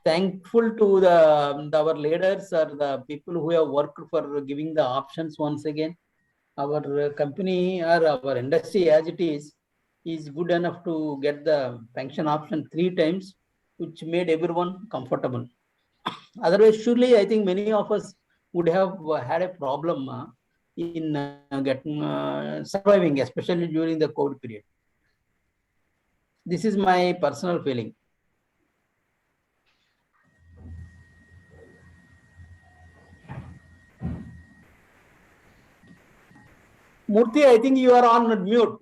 thankful to our leaders or the people who have worked for giving the options once again. Our company or our industry as it is good enough to get the pension option 3 times, which made everyone comfortable. Otherwise, surely I think many of us would have had a problem in getting surviving, especially during the COVID period. This is my personal feeling. Murthy, I think you are on mute.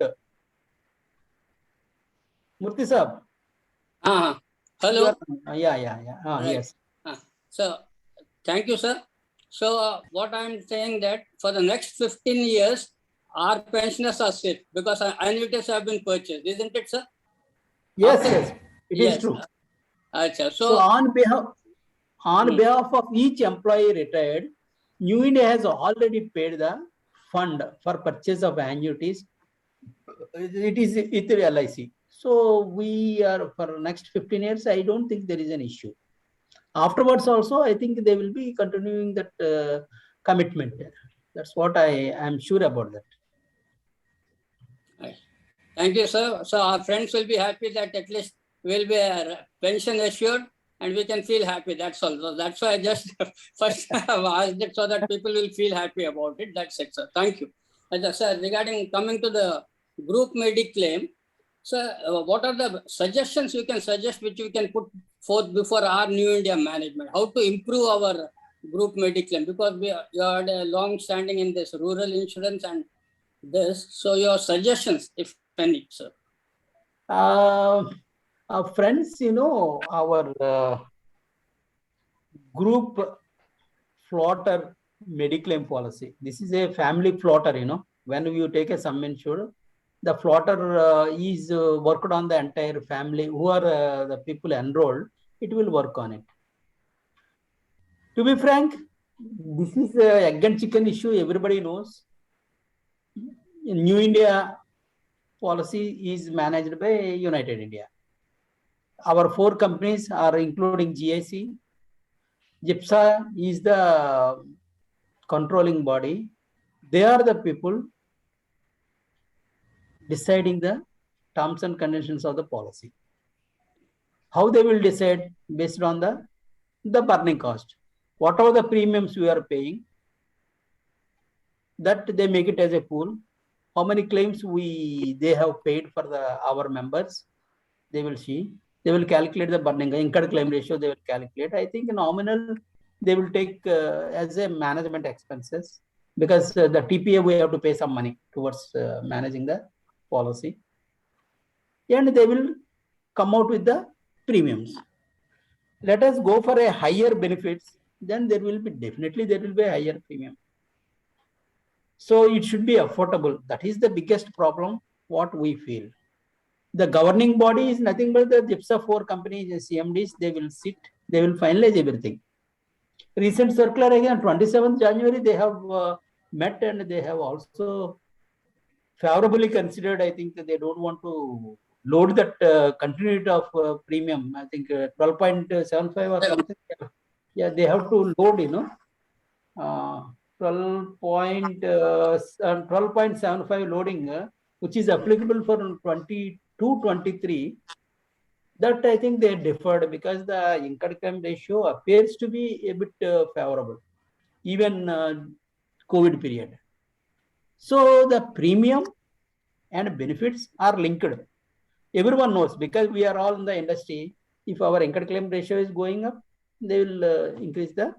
Murthy sir. Hello. Yeah. Right. Yes. So, thank you, sir. So, what I'm saying that for the next 15 years, our pensioners are safe because annuities have been purchased, isn't it, sir? Yes. It is true. So on behalf of each employee retired, New India has already paid the fund for purchase of annuities. It is LIC. So we are for next 15 years. I don't think there is an issue. Afterwards, also, I think they will be continuing that commitment. That's what I am sure about that. Thank you, sir. So our friends will be happy that at least we'll be pension assured and we can feel happy. That's all. So that's why I just first have asked it so that people will feel happy about it. That's it, sir. Thank you. Sir, regarding coming to the group Mediclaim, sir, what are the suggestions you can suggest which we can put forth before our New India management? How to improve our group Mediclaim? Because we had a long standing in this rural insurance and this. So your suggestions, if any, sir. Friends, our group floater Mediclaim policy. This is a family floater, when you take a sum insured, the floater is worked on the entire family. Who are the people enrolled, it will work on it. To be frank, this is a egg and chicken issue, everybody knows. In New India policy is managed by United India. Our 4 companies are including GIC. GIPSA is the controlling body. They are the people deciding the terms and conditions of the policy. How they will decide? Based on the burning cost. Whatever the premiums we are paying, that they make it as a pool. How many claims they have paid for our members, they will see. They will calculate the burning incurred claim ratio. They will calculate. I think nominal they will take as a management expenses, because the TPA we have to pay some money towards managing the policy, and they will come out with the premiums. Let us go for a higher benefits, then there will be a higher premium. So it should be affordable. That is the biggest problem what we feel. The governing body is nothing but the GIPSA 4 companies, CMDs. They will sit, they will finalize everything. Recent circular again, 27th January, they have met, and they have also favorably considered. I think they don't want to load that continuity of premium. I think 12.75 or something. Yeah, they have to load, 12.75 loading, which is applicable for 22-23. That I think they deferred because the incurred claim ratio appears to be a bit favorable, even COVID period. So the premium and benefits are linked. Everyone knows, because we are all in the industry. If our incurred claim ratio is going up, they will increase the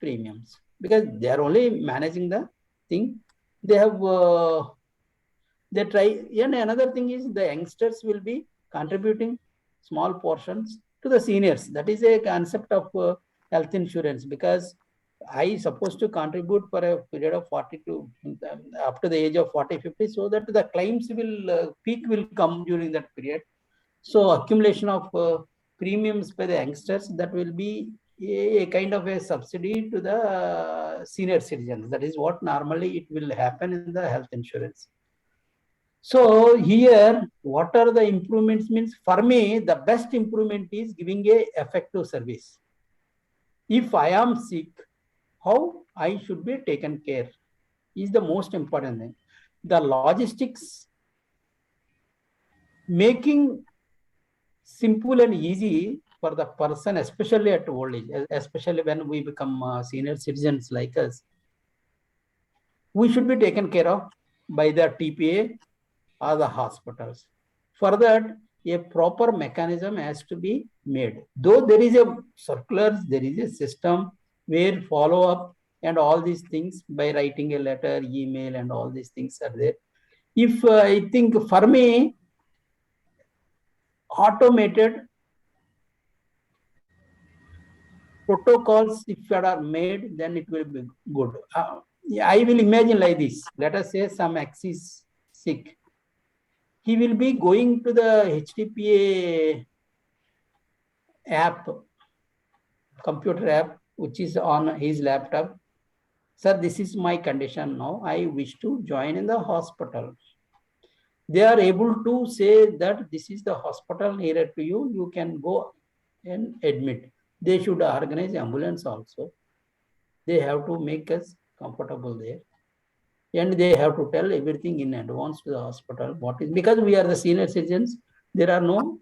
premiums, because they are only managing the thing. They have they try. And another thing is the youngsters will be contributing small portions to the seniors. That is a concept of health insurance, because I supposed to contribute for a period of 40 to up to the age of 40-50, so that the claims will peak will come during that period. So accumulation of premiums by the youngsters, that will be a kind of a subsidy to the senior citizens. That is what normally it will happen in the health insurance. So here, what are the improvements means? For me, the best improvement is giving a effective service. If I am sick, how I should be taken care is the most important thing. The logistics, making simple and easy for the person, especially at old age, especially when we become senior citizens like us, we should be taken care of by the TPA or the hospitals. For that, a proper mechanism has to be made. Though there is a circular, there is a system where follow-up and all these things by writing a letter, email, and all these things are there. If I think for me, automated protocols, if that are made, then it will be good. I will imagine like this. Let us say some X is sick. He will be going to the HTPA app, computer app, which is on his laptop. Sir, this is my condition now. I wish to join in the hospital. They are able to say that this is the hospital nearer to you. You can go and admit. They should organize ambulance also. They have to make us comfortable there. And they have to tell everything in advance to the hospital. What is, because we are the senior citizens, there are no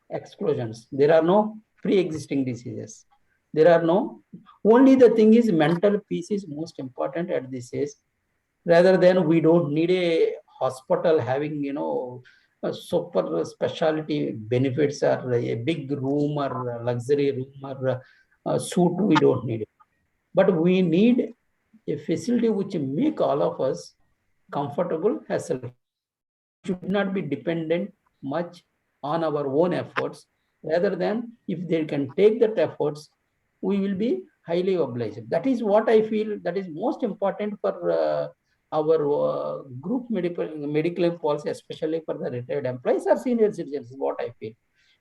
exclusions. There are no pre-existing diseases. There are no, only the thing is mental peace is most important at this age. Rather than we don't need a hospital having, a super specialty benefits or a big room or a luxury room or a suit, we don't need it. But we need a facility which make all of us comfortable, hassle-free. We should not be dependent much on our own efforts. Rather than if they can take that efforts, we will be highly obliged. That is what I feel that is most important for our group medical policy, especially for the retired employees or senior citizens, is what I feel.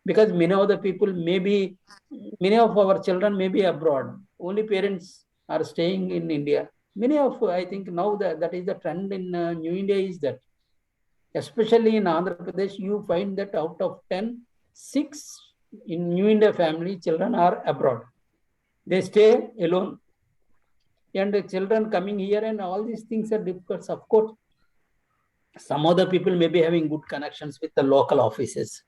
Because many of the people many of our children may be abroad. Only parents are staying in India. Many of, I think now that is the trend in New India is that, especially in Andhra Pradesh, you find that out of 10, 6 in New India family, children are abroad. They stay alone. And the children coming here and all these things are difficult. Of course, some other people may be having good connections with the local offices.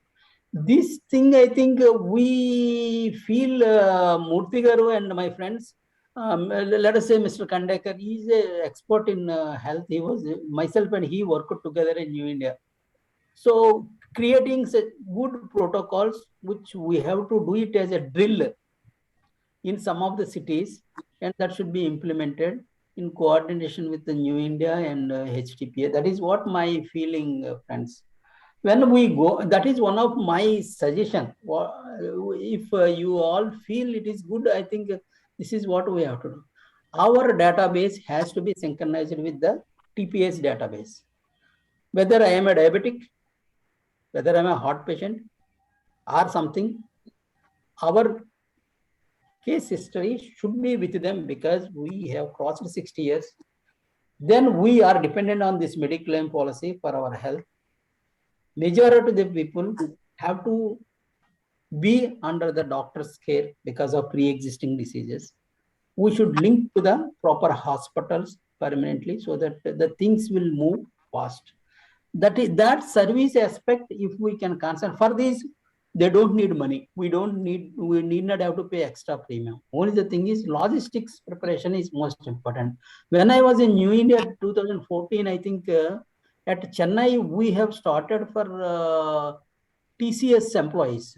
This thing, I think we feel Murthy Garu and my friends, let us say Mr. Kandekar, he is an expert in health. He was, myself and he worked together in New India. So creating such good protocols, which we have to do it as a drill in some of the cities, and that should be implemented in coordination with the New India and HTPA. That is what my feeling, friends. When we go, that is one of my suggestion. If you all feel it is good, I think this is what we have to do. Our database has to be synchronized with the TPS database. Whether I am a diabetic, whether I am a heart patient or something, our case history should be with them because we have crossed 60 years. Then we are dependent on this Mediclaim policy for our health. Majority of the people have to be under the doctor's care because of pre-existing diseases. We should link to the proper hospitals permanently so that the things will move fast. That service aspect, if we can concern for these, they don't need money. We need not have to pay extra premium. Only the thing is logistics preparation is most important. When I was in New India 2014, I think at Chennai, we have started for TCS employees.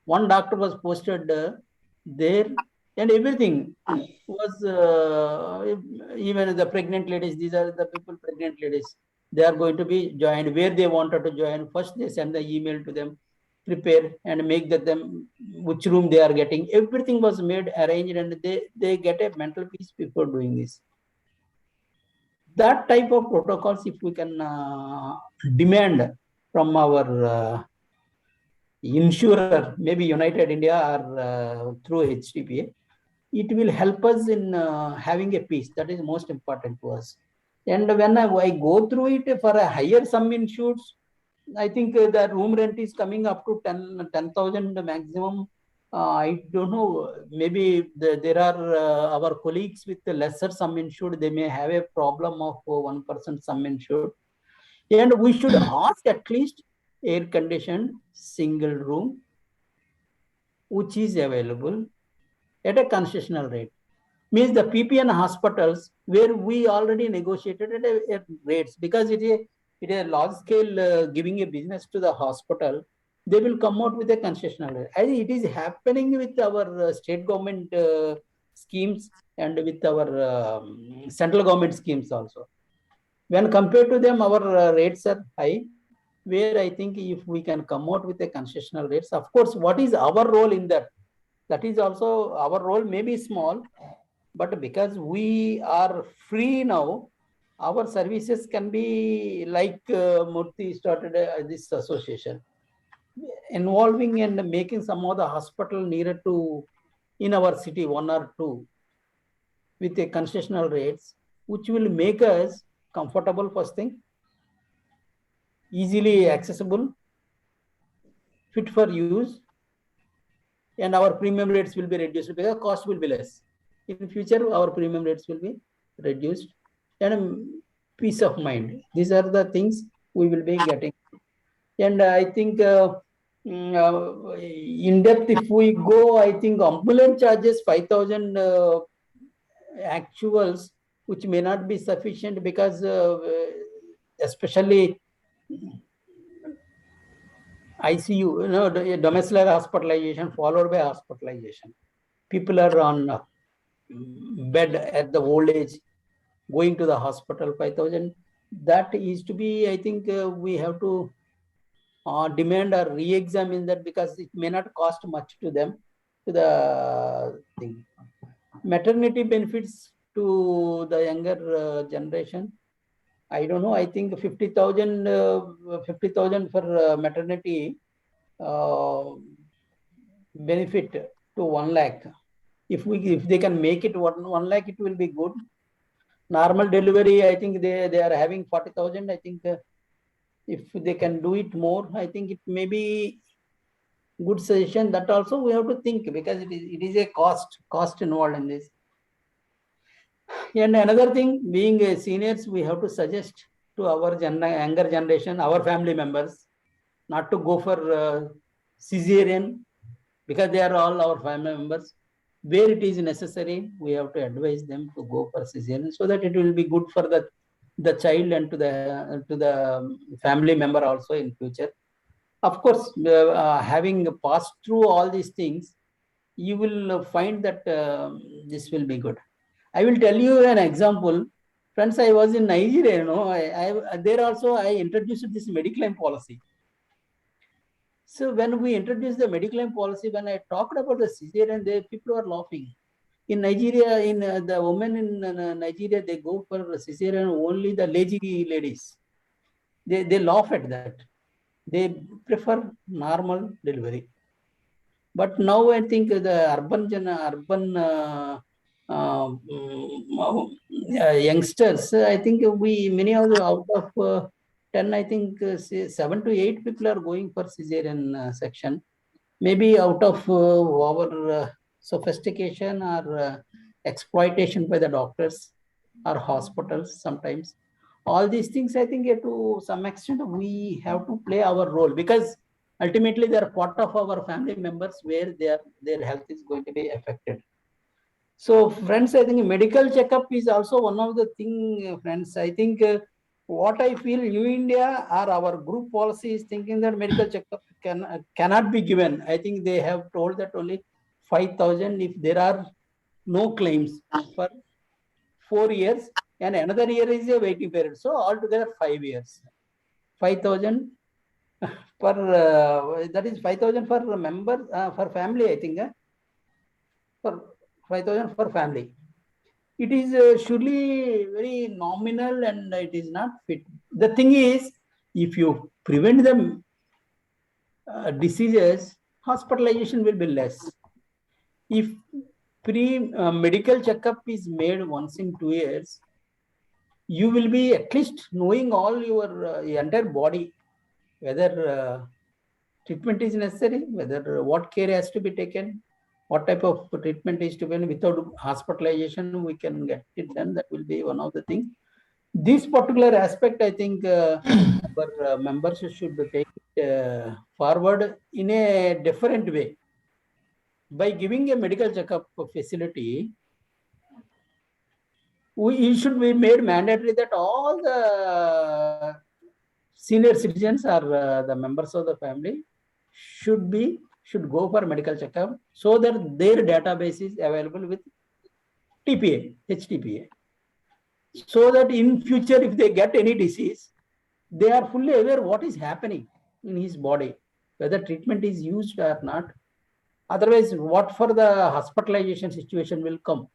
One doctor was posted there, and everything was even the pregnant ladies. These are the people, pregnant ladies. They are going to be joined where they wanted to join. First, they send the email to them, prepare and make them which room they are getting. Everything was made, arranged, and they get a mental peace before doing this. That type of protocols, if we can demand from our insurer, maybe United India or through HTPA, it will help us in having a peace. That is most important to us. And when I go through it for a higher sum insured, I think the room rent is coming up to 10,000 maximum. I don't know. Maybe there are our colleagues with the lesser sum insured. They may have a problem of 1% sum insured, and we should ask at least air conditioned single room, which is available at a concessional rate. Means the PPN hospitals where we already negotiated at rates, because it is a large scale giving a business to the hospital, they will come out with a concessional rate. I think it is happening with our state government schemes and with our central government schemes also. When compared to them, our rates are high, where I think if we can come out with a concessional rates, of course, what is our role in that? That is also our role may be small, but because we are free now, our services can be like Murthy started this association, involving and making some of the hospital nearer to in our city, one or two, with a concessional rates, which will make us comfortable first thing, easily accessible, fit for use, and our premium rates will be reduced because cost will be less. In future, our premium rates will be reduced, and peace of mind. These are the things we will be getting. And I think in depth, if we go, I think ambulance charges 5,000 actuals, which may not be sufficient because especially ICU, domiciliary hospitalization followed by hospitalization. People are on bed at the old age, going to the hospital, 5,000. That is to be, I think we have to demand or re-examine that, because it may not cost much to them, to the thing. Maternity benefits to the younger generation. I don't know. I think 50,000 for maternity benefit to 1 lakh. If they can make it 1 lakh, it will be good. Normal delivery, I think they are having 40,000. I think if they can do it more, I think it may be good suggestion. That also we have to think, because it is a cost involved in this. And another thing, being seniors, we have to suggest to our younger generation, our family members, not to go for cesarean, because they are all our family members. Where it is necessary, we have to advise them to go for cesarean, so that it will be good for the child and to the family member also in future. Of course, having passed through all these things, you will find that this will be good. I will tell you an example. Friends, I was in Nigeria, there also I introduced this Mediclaim policy. So when we introduced the Mediclaim policy, when I talked about the cesarean, people were laughing. In Nigeria, in the women in Nigeria, they go for cesarean, only the lazy ladies. They laugh at that. They prefer normal delivery. But now I think the urban youngsters, I think many of the out of 10, I think 7 to 8 people are going for cesarean section. Maybe out of our sophistication or exploitation by the doctors or hospitals sometimes. All these things, I think to some extent we have to play our role, because ultimately they are part of our family members where their health is going to be affected. So friends, I think medical checkup is also one of the thing, friends. I think what I feel, New India or our group policy is thinking that medical checkup cannot be given. I think they have told that only 5,000 if there are no claims for 4 years, and another year is a waiting period. So altogether 5 years. 5,000 per that is 5,000 for member for family, I think for 5,000 for family. It is surely very nominal, and it is not fit. The thing is, if you prevent them diseases, hospitalization will be less. If pre medical checkup is made once in 2 years, you will be at least knowing all your entire body, whether treatment is necessary, whether what care has to be taken, what type of treatment is to be done. Without hospitalization, we can get it done. That will be one of the things. This particular aspect, I think our members should take it forward in a different way. By giving a medical checkup facility, it should be made mandatory that all the senior citizens or the members of the family should go for medical checkup, so that their database is available with TPA, HTPA, so that in future if they get any disease, they are fully aware what is happening in his body, whether treatment is used or not. Otherwise, what for the hospitalization situation will come.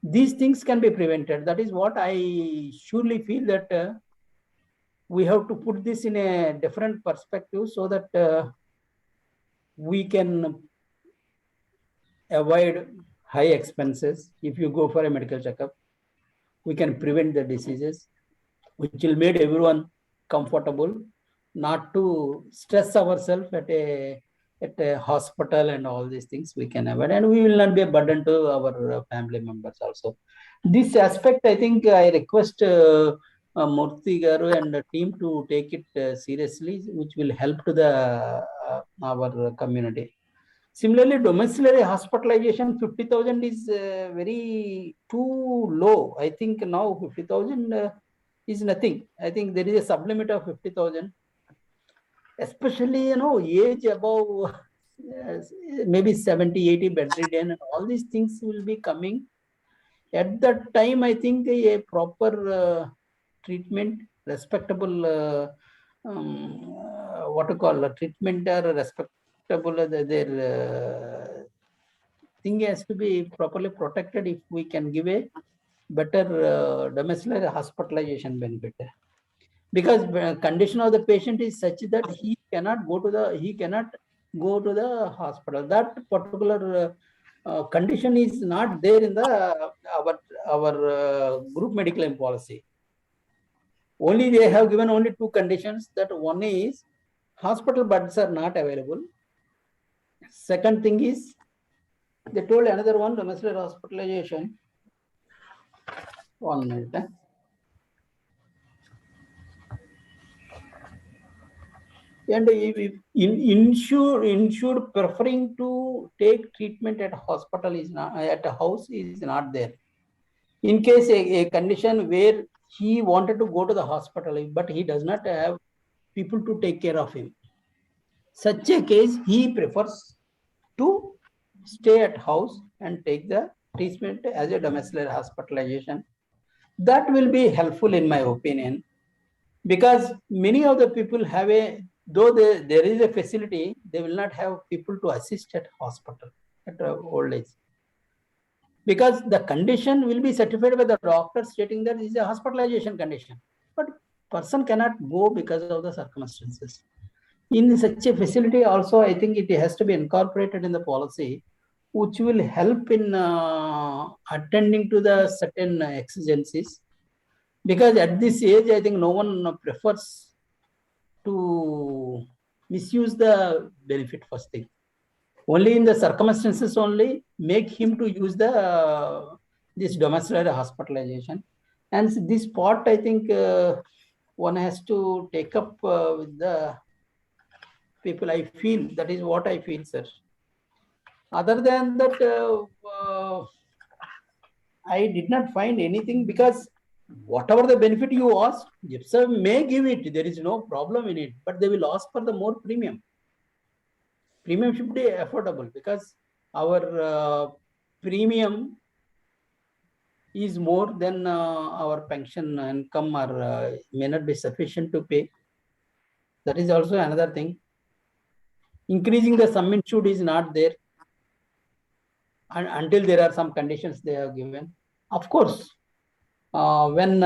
These things can be prevented. That is what I surely feel, that we have to put this in a different perspective, so that we can avoid high expenses. If you go for a medical checkup, we can prevent the diseases, which will make everyone comfortable, not to stress ourselves at a hospital and all these things we can avoid, and we will not be a burden to our family members also. This aspect, I think I request Murthy Garu and the team to take it seriously, which will help to the our community. Similarly, domiciliary hospitalization 50,000 is very too low. I think now 50,000 is nothing. I think there is a sublimit of 50,000, especially age above maybe 70, 80 bedridden, and all these things will be coming. At that time, I think a proper treatment, respectable what to call treatment or respectable their thing has to be properly protected if we can give a better domiciliary hospitalization benefit. Because condition of the patient is such that he cannot go to the hospital. That particular condition is not there in the our group Mediclaim policy. Only they have given only two conditions. That one is hospital beds are not available. Second thing is they told another one, domiciliary hospitalization. 1 minute. And if insured preferring to take treatment at hospital is not, at a house is not there. In case a condition where he wanted to go to the hospital, but he does not have people to take care of him, such a case he prefers to stay at house and take the treatment as a domiciliary hospitalization. That will be helpful in my opinion, because many of the people have though there is a facility, they will not have people to assist at hospital at old age, because the condition will be certified by the doctor stating that this is a hospitalization condition, but person cannot go because of the circumstances. In such a facility also, I think it has to be incorporated in the policy, which will help in attending to the certain exigencies. Because at this age, I think no one prefers to misuse the benefit first thing. Only in the circumstances only make him to use the this domiciliary hospitalization. And this part, I think one has to take up with the people. I feel that is what I feel, sir. Other than that, I did not find anything, because whatever the benefit you ask, GIPSA may give it. There is no problem in it, but they will ask for the more premium. Premium should be affordable, because our premium is more than our pension income, or may not be sufficient to pay. That is also another thing. Increasing the sum insured is not there until there are some conditions they have given. Of course, when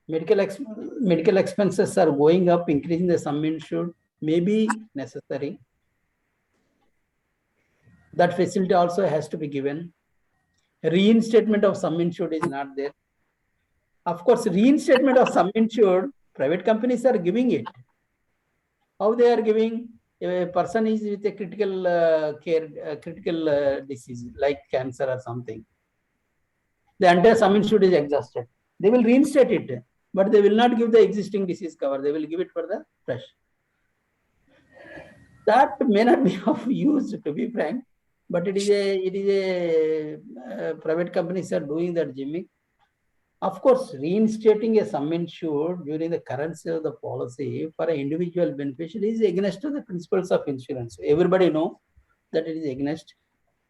medical expenses are going up, increasing the sum insured may be necessary. That facility also has to be given. Reinstatement of sum insured is not there. Of course, reinstatement of sum insured, private companies are giving it. How they are giving? A person is with a critical critical disease like cancer or something. The entire sum insured is exhausted. They will reinstate it, but they will not give the existing disease cover. They will give it for the fresh. That may not be of use, to be frank, but it is a private companies are doing that gimmick. Of course, reinstating a sum insured during the currency of the policy for an individual beneficiary is against the principles of insurance. Everybody know that it is against.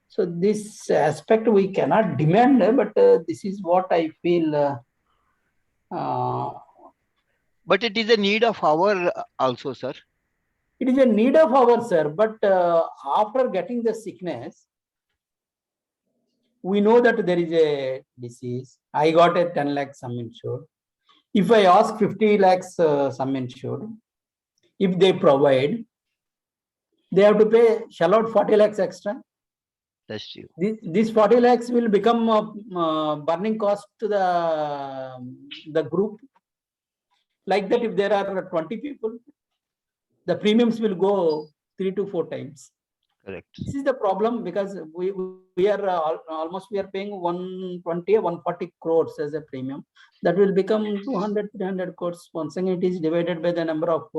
So this aspect we cannot demand, but this is what I feel. But it is a need of our also, sir. It is a need of ours, sir. But after getting the sickness, we know that there is a disease. I got a 10 lakh sum insured. If I ask 50 lakhs sum insured, if they provide, they have to pay, shell out 40 lakhs extra. That's true. This 40 lakhs will become burning cost to the group. Like that, if there are 20 people, the premiums will go 3 to 4 times. Correct. This is the problem, because we are almost we are paying 120 or 140 crores as a premium. That will become 200, 300 crores. Once again, it is divided by the number of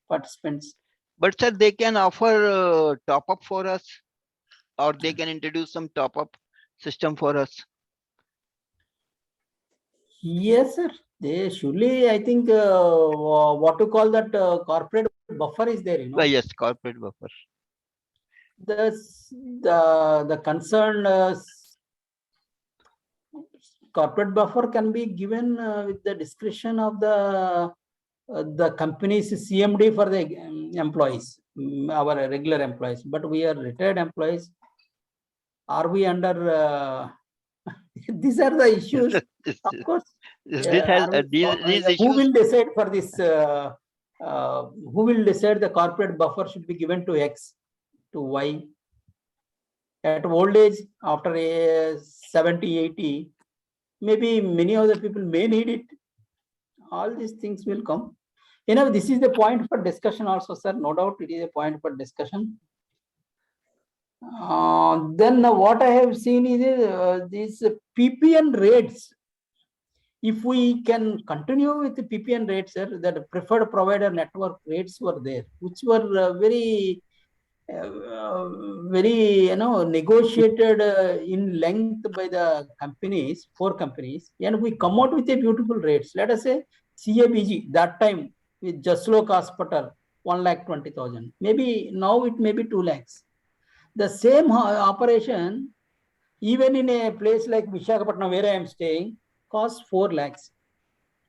participants. But sir, they can offer top up for us, or they can introduce some top up system for us. Yes, sir. They surely, I think, what to call that corporate buffer is there, you know. Yes, corporate buffer. The concerned corporate buffer can be given with the discretion of the company's CMD for the employees, our regular employees. But we are retired employees. Are we under? These are the issues. Of course. This has these issues. Who will decide for this? Who will decide the corporate buffer should be given to X, to Y? At old age, after 70, 80, maybe many of the people may need it. All these things will come. You know, this is the point for discussion also, sir. No doubt it is a point for discussion. Then what I have seen is these PPN rates. If we can continue with the PPN rates, sir, that preferred provider network rates were there, which were very negotiated in length by the companies, 4 companies, and we come out with a beautiful rates. Let us say CABG that time with Jaslok Hospital 1,20,000. Maybe now it may be 2 lakhs. The same operation, even in a place like Visakhapatnam where I am staying, costs 4 lakhs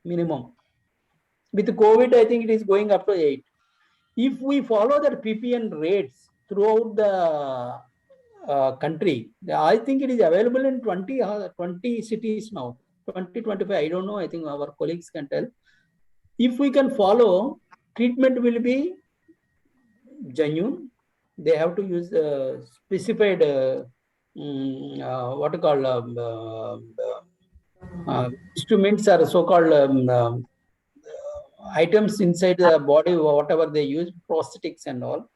minimum. With COVID, I think it is going up to 8. If we follow that PPN rates throughout the country, I think it is available in 20 cities now, 20, 25, I don't know, I think our colleagues can tell. If we can follow, treatment will be genuine. They have to use specified, what you call, instruments or so-called items inside the body, whatever they use, prosthetics and all.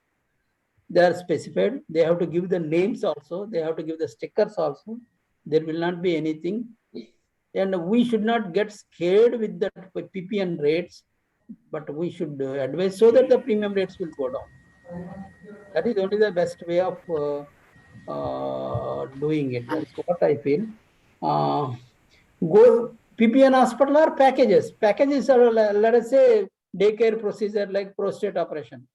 They are specified. They have to give the names also. They have to give the stickers also. There will not be anything. And we should not get scared with the PPN rates, but we should advise so that the premium rates will go down. That is only the best way of doing it. That is what I feel. Go PPN hospital or packages. Packages are, let us say, daycare procedure like prostate operation,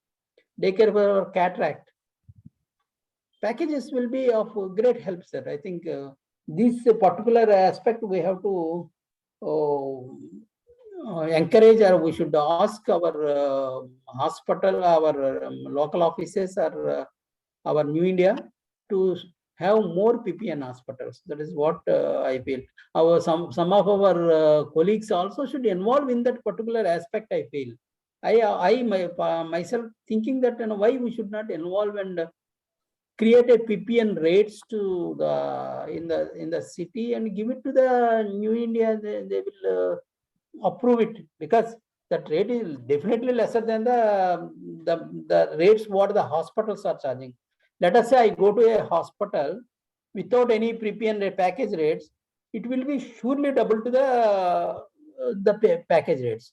daycare for cataract. Packages will be of great help, sir. I think this particular aspect we have to encourage, or we should ask our hospital, our local offices, or our New India to have more PPN hospitals. That is what I feel. Some of our colleagues also should involve in that particular aspect. I feel. I myself thinking that why we should not involve and create a PPN rates to the in the city and give it to the New India. They will approve it, because that rate is definitely lesser than the rates what the hospitals are charging. Let us say I go to a hospital without any PPN package rates, it will be surely double to the package rates.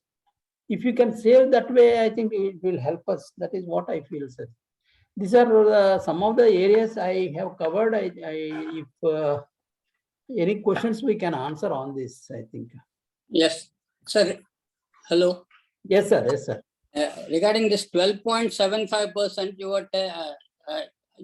If you can save that way, I think it will help us. That is what I feel, sir. These are some of the areas I have covered. If any questions we can answer on this, I think. Yes, sir. Hello. Yes, sir. Yes, sir. Regarding this 12.75%, you were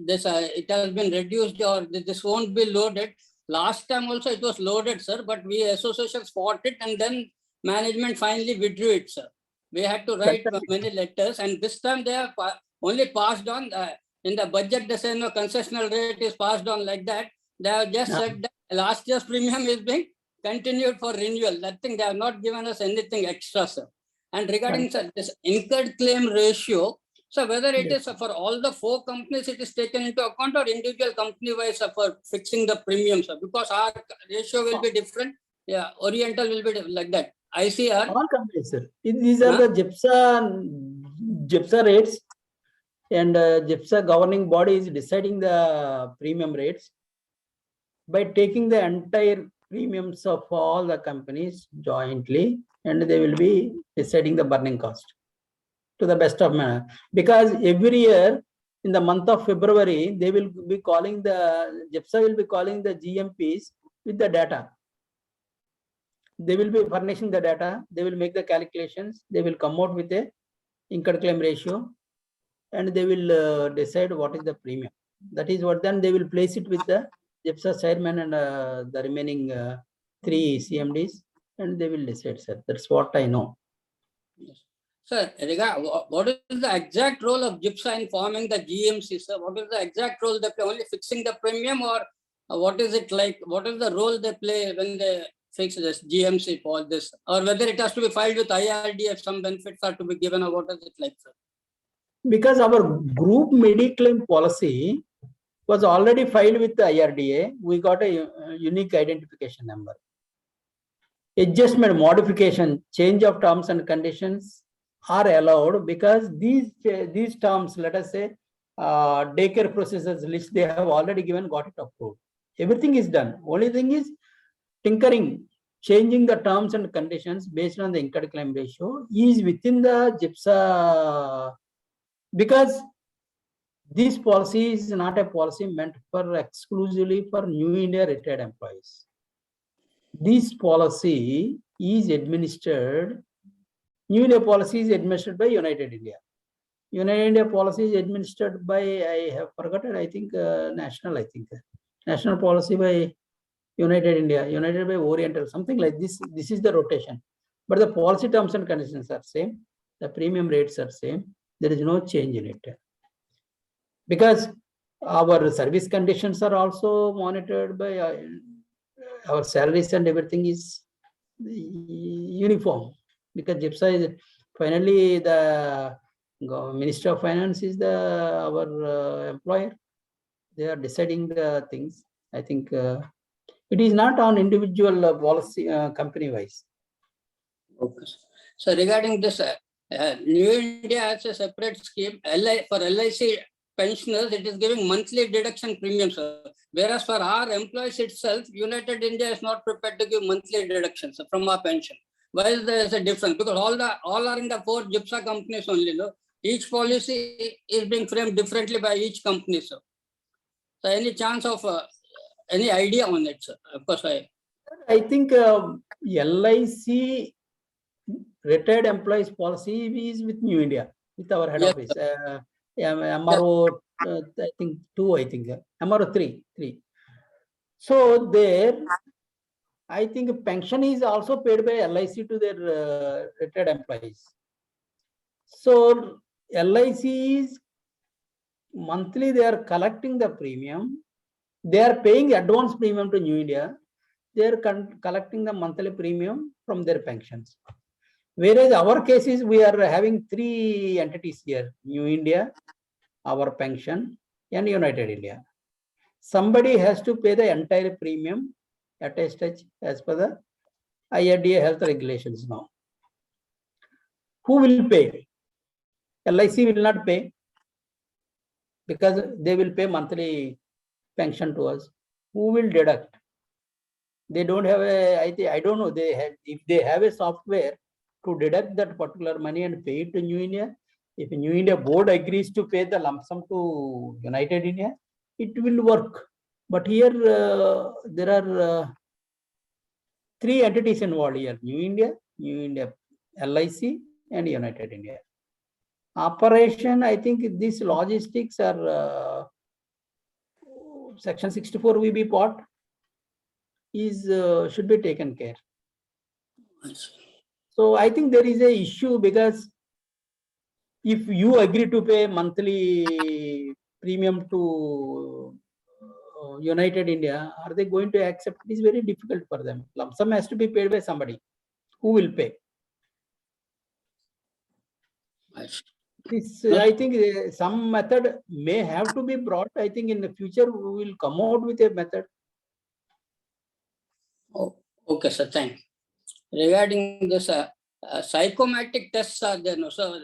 this it has been reduced, or this won't be loaded. Last time also it was loaded, sir, but we associations fought it, and then management finally withdrew it, sir. We had to write many letters, and this time they have only passed on in the budget. They say no concessional rate is passed on like that. They have just said that last year's premium is being continued for renewal. That thing, they have not given us anything extra, sir. And regarding this incurred claim ratio, so whether it is for all the 4 companies, it is taken into account, or individual company wise for fixing the premiums, because our ratio will be different. Yeah, Oriental will be like that. ICR. All companies, sir. These are the GIPSA rates, and GIPSA governing body is deciding the premium rates by taking the entire premiums of all the companies jointly, and they will be deciding the burning cost to the best of manner. Because every year in the month of February, they will be calling GIPSA will be calling the GMPs with the data. They will be furnishing the data, they will make the calculations, they will come out with a incurred claim ratio, and they will decide what is the premium. That is what then they will place it with the GIPSA chairman and the remaining 3 CMDs, and they will decide, sir. That's what I know. Yes. Sir, what is the exact role of GIPSA in forming the GMC, sir? What is the exact role they play? Only fixing the premium, or what is it like? What is the role they play when they fix this GMC for this? Or whether it has to be filed with IRD if some benefits are to be given, or what is it like, sir? Because our group Mediclaim policy was already filed with the IRDA, we got a unique identification number. Adjustment, modification, change of terms and conditions are allowed, because these terms, let us say, daycare processes list, they have already given, got it approved. Everything is done. Only thing is tinkering, changing the terms and conditions based on the incurred claim ratio is within the GIPSA, because this policy is not a policy meant for exclusively for New India retired employees. This policy is administered, New India policy is administered by United India. United India policy is administered by, I have forgotten, I think national policy by United India, United by Oriental, something like this. This is the rotation. But the policy terms and conditions are same. The premium rates are same. There is no change in it. Because our service conditions are also monitored by our salaries, and everything is uniform. Because GIPSA is finally the Minister of Finance is our employer. They are deciding the things. I think it is not on individual policy company wise. Okay. So regarding this, New India has a separate scheme. For LIC pensioners, it is giving monthly deduction premiums. Whereas for our employees itself, United India is not prepared to give monthly deductions from our pension. Why is there a difference? Because all are in the 4 GIPSA companies only. No? Each policy is being framed differently by each company. So any chance of any idea on it, sir? Of course, I think LIC retired employees policy is with New India, with our head office. MRO, I think 2, MRO 3. So there, I think pension is also paid by LIC to their retired employees. So LIC is monthly, they are collecting the premium. They are paying advance premium to New India. They are collecting the monthly premium from their pensions. Whereas our case is, we are having 3 entities here: New India, our pension, and United India. Somebody has to pay the entire premium at a stage as per the IRDA health regulations now. Who will pay? LIC will not pay because they will pay monthly pension to us. Who will deduct? They don't have a, I don't know, if they have a software to deduct that particular money and pay it to New India, if New India board agrees to pay the lump sum to United India, it will work. But here there are 3 entities involved here: New India LIC, and United India. Operation, I think these logistics are Section 64 VB part is should be taken care. So I think there is a issue, because if you agree to pay monthly premium to United India, are they going to accept? It is very difficult for them. Lump sum has to be paid by somebody. Who will pay? This, I think some method may have to be brought. I think in the future we will come out with a method. Oh, okay, sir. Thanks. Regarding this, psychosomatic tests are there. No? So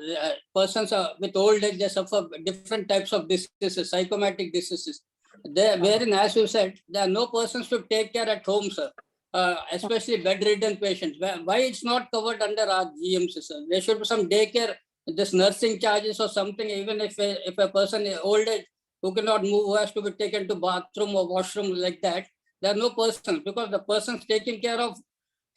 persons with old age, they suffer different types of diseases, psychosomatic diseases. Wherein, as you said, there are no persons to take care at home, sir. Especially bedridden patients. Why it's not covered under our GMC, sir? There should be some daycare, this nursing charges or something. Even if a person is old age who cannot move, who has to be taken to bathroom or washroom like that, there are no persons, because the persons taking care of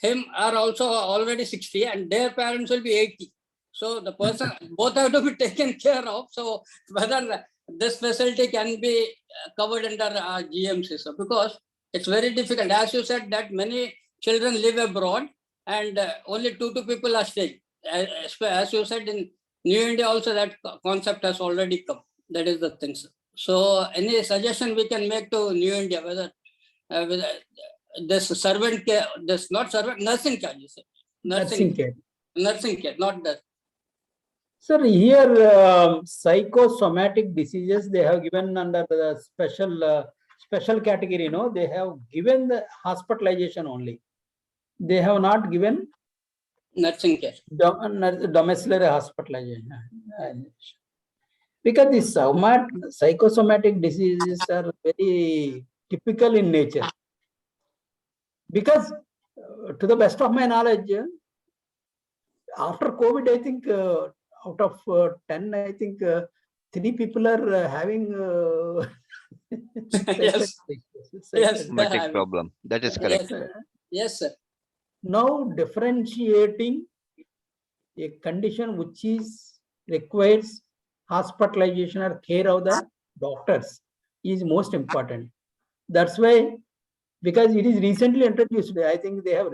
him are also already 60 and their parents will be 80. So the person, both have to be taken care of. So whether this facility can be covered under GMC, sir, because it's very difficult. As you said, that many children live abroad and only 2 people are staying. As you said, in New India also that concept has already come. That is the thing, sir. So any suggestion we can make to New India, whether this servant care, this not servant, nursing charges, Nursing care, not that. Sir, here psychosomatic diseases they have given under the special category. No, they have given the hospitalization only. They have not given nursing care, domiciliary hospitalization, because these psychosomatic diseases are very typical in nature. Because to the best of my knowledge, after COVID, I think out of 10, I think 3 people are having psychosomatic problem. That is correct. Yes, sir. Now differentiating a condition which is requires hospitalization or care of the doctors is most important. That's why, because it is recently introduced, I think they have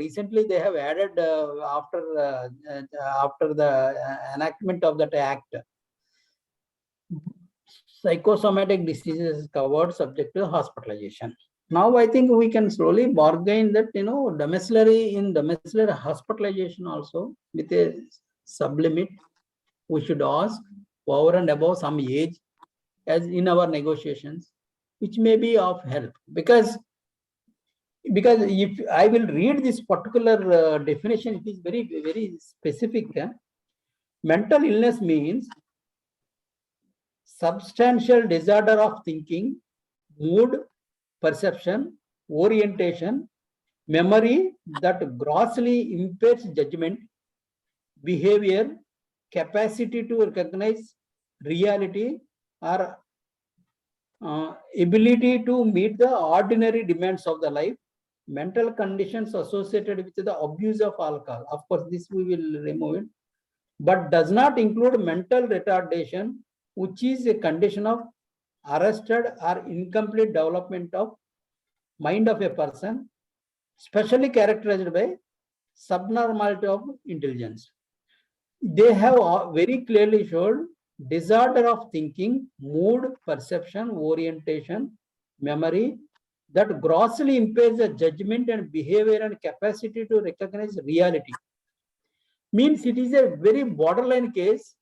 added after the enactment of that act, psychosomatic diseases covered subject to hospitalization. Now I think we can slowly bargain that, domiciliary hospitalization also with a sublimit. We should ask over and above some age, as in our negotiations, which may be of help. Because if I will read this particular definition, it is very, very specific. Mental illness means substantial disorder of thinking, mood, perception, orientation, memory that grossly impairs judgment, behavior, capacity to recognize reality, or ability to meet the ordinary demands of the life. Mental conditions associated with the abuse of alcohol. Of course, this we will remove it, but does not include mental retardation, which is a condition of arrested or incomplete development of mind of a person, specially characterized by subnormality of intelligence. They have very clearly showed disorder of thinking, mood, perception, orientation, memory that grossly impairs the judgment and behavior and capacity to recognize reality. Means it is a very borderline case.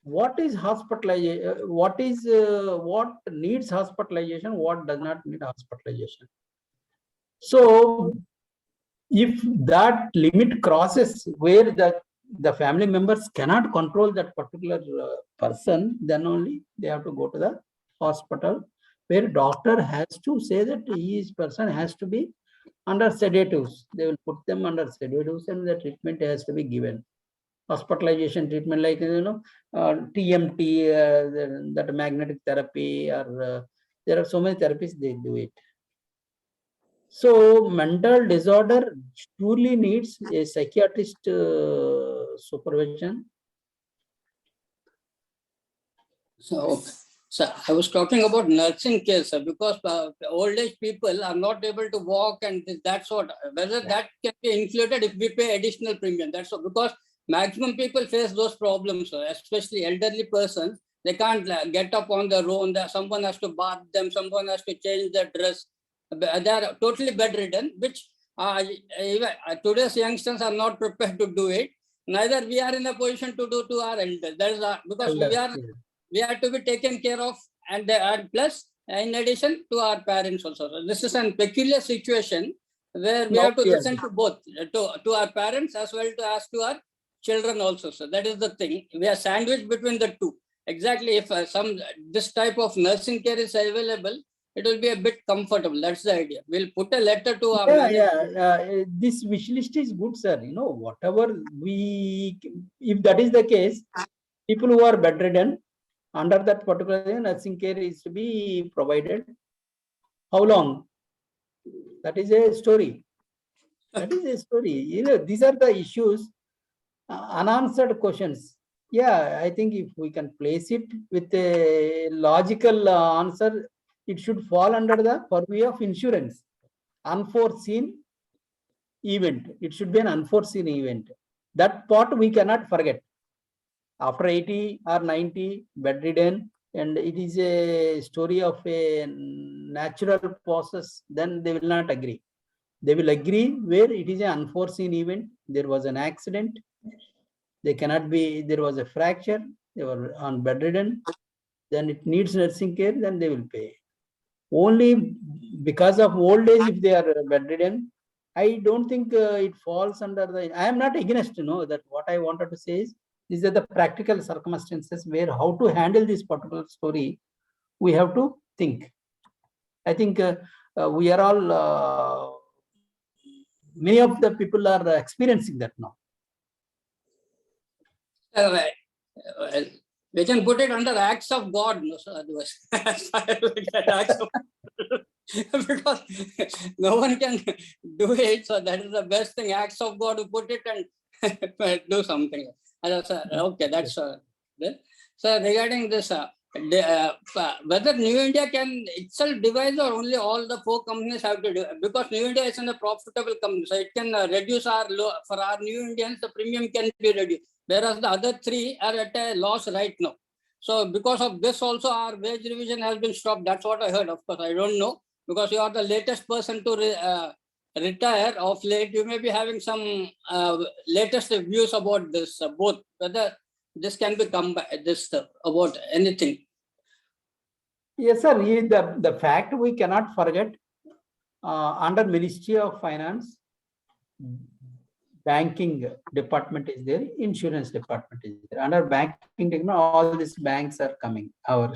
what is hospitalization, what needs hospitalization, what does not need hospitalization. So if that limit crosses where the family members cannot control that particular person, then only they have to go to the hospital, where doctor has to say that his person has to be under sedatives. They will put them under sedatives and the treatment has to be given. Hospitalization treatment like TMT, that magnetic therapy, or there are so many therapies they do it. So mental disorder truly needs a psychiatrist supervision. So I was talking about nursing care, sir, because old age people are not able to walk, and that's what, whether that can be included if we pay additional premium. That's what, because maximum people face those problems, sir, especially elderly persons. They can't get up on their own. Someone has to bath them, someone has to change their dress. They are totally bedridden, which even today's youngsters are not prepared to do it. Neither we are in a position to do to our elders. That is because we have to be taken care of, and plus, in addition to our parents also. So this is a peculiar situation where we have to listen to both, to our parents as well as to our children also. So that is the thing. We are sandwiched between the two. Exactly, if this type of nursing care is available, it will be a bit comfortable. That's the idea. We'll put a letter to our manager. This wish list is good, sir. Whatever if that is the case, people who are bedridden, under that particular nursing care is to be provided. How long? That is a story. That is a story. These are the issues, unanswered questions. Yeah, I think if we can place it with a logical answer, it should fall under the purview of insurance. Unforeseen event. It should be an unforeseen event. That part we cannot forget. After 80 or 90, bedridden, and it is a story of a natural process, then they will not agree. They will agree where it is an unforeseen event. There was an accident. They cannot be, there was a fracture. They were on bedridden. Then it needs nursing care, then they will pay. Only because of old age, if they are bedridden, I don't think it falls under the, I am not against, that what I wanted to say is, these are the practical circumstances where how to handle this particular story, we have to think. I think we are all, many of the people are experiencing that now. We can put it under acts of God, no, sir, otherwise. Acts of because no one can do it, so that is the best thing. Acts of God to put it and do something. Okay, that's so regarding this, whether New India can itself devise or only all the 4 companies have to do, because New India is a profitable company, so it can reduce our for our New Indians, the premium can be reduced, whereas the other 3 are at a loss right now. So because of this also our wage revision has been stopped. That's what I heard. Of course, I don't know, because you are the latest person to retire of late. You may be having some latest views about this, both, whether this can become this about anything. Yes, sir. The fact we cannot forget, under Ministry of Finance, banking department is there, insurance department is there. Under banking, all these banks are coming. Our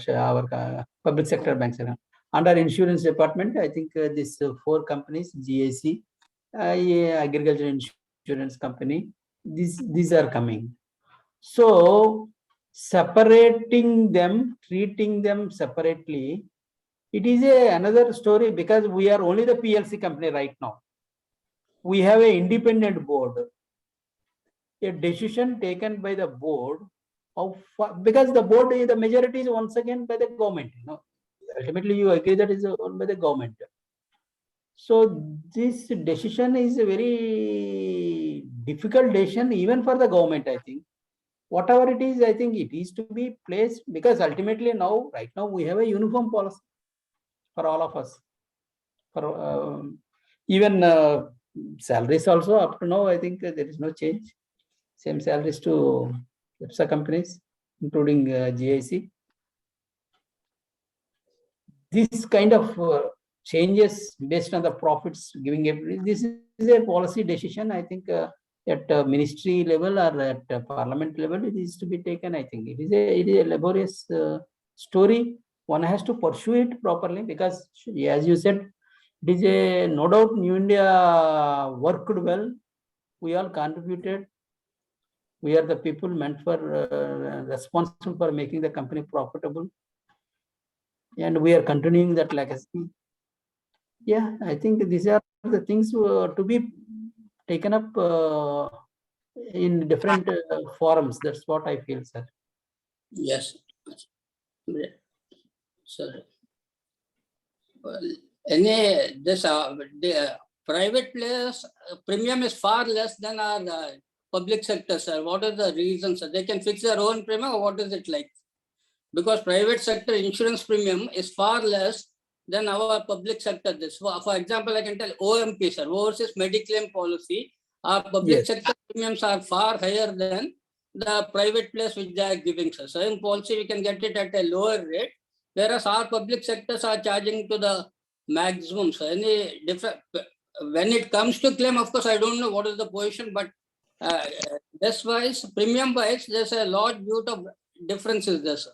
public sector banks are coming. Under insurance department, I think these 4 companies, GAC, agriculture insurance company, these are coming. So separating them, treating them separately, it is another story, because we are only the PLC company right now. We have an independent board. A decision taken by the board of, because the board, the majority is once again by the government. Ultimately you agree that is owned by the government. So this decision is a very difficult decision even for the government, I think. Whatever it is, I think it is to be placed, because ultimately right now we have a uniform policy for all of us. For even salaries also, up to now, I think there is no change. Same salaries to IPSA companies. including GIC. This kind of changes based on the profits giving every, this is a policy decision. I think at ministry level or at parliament level, it is to be taken. I think it is a laborious story. One has to pursue it properly because, as you said, it is a no doubt New India worked well. We all contributed. We are the people meant for responsible for making the company profitable, and we are continuing that legacy. Yeah, I think these are the things to be taken up in different forums. That's what I feel, sir. Yes. Sir. Well, the private players premium is far less than our public sector, sir. What is the reason, sir? They can fix their own premium, or what is it like? Because private sector insurance premium is far less than our public sector. This, for example, I can tell OMP, sir, overseas Mediclaim policy. Our public sector premiums are far higher than the private players which they are giving, sir. So in policy, we can get it at a lower rate, whereas our public sectors are charging to the maximum. So any different, when it comes to claim, of course, I don't know what is the position, but this wise, premium wise, there's a large bit of differences there, sir.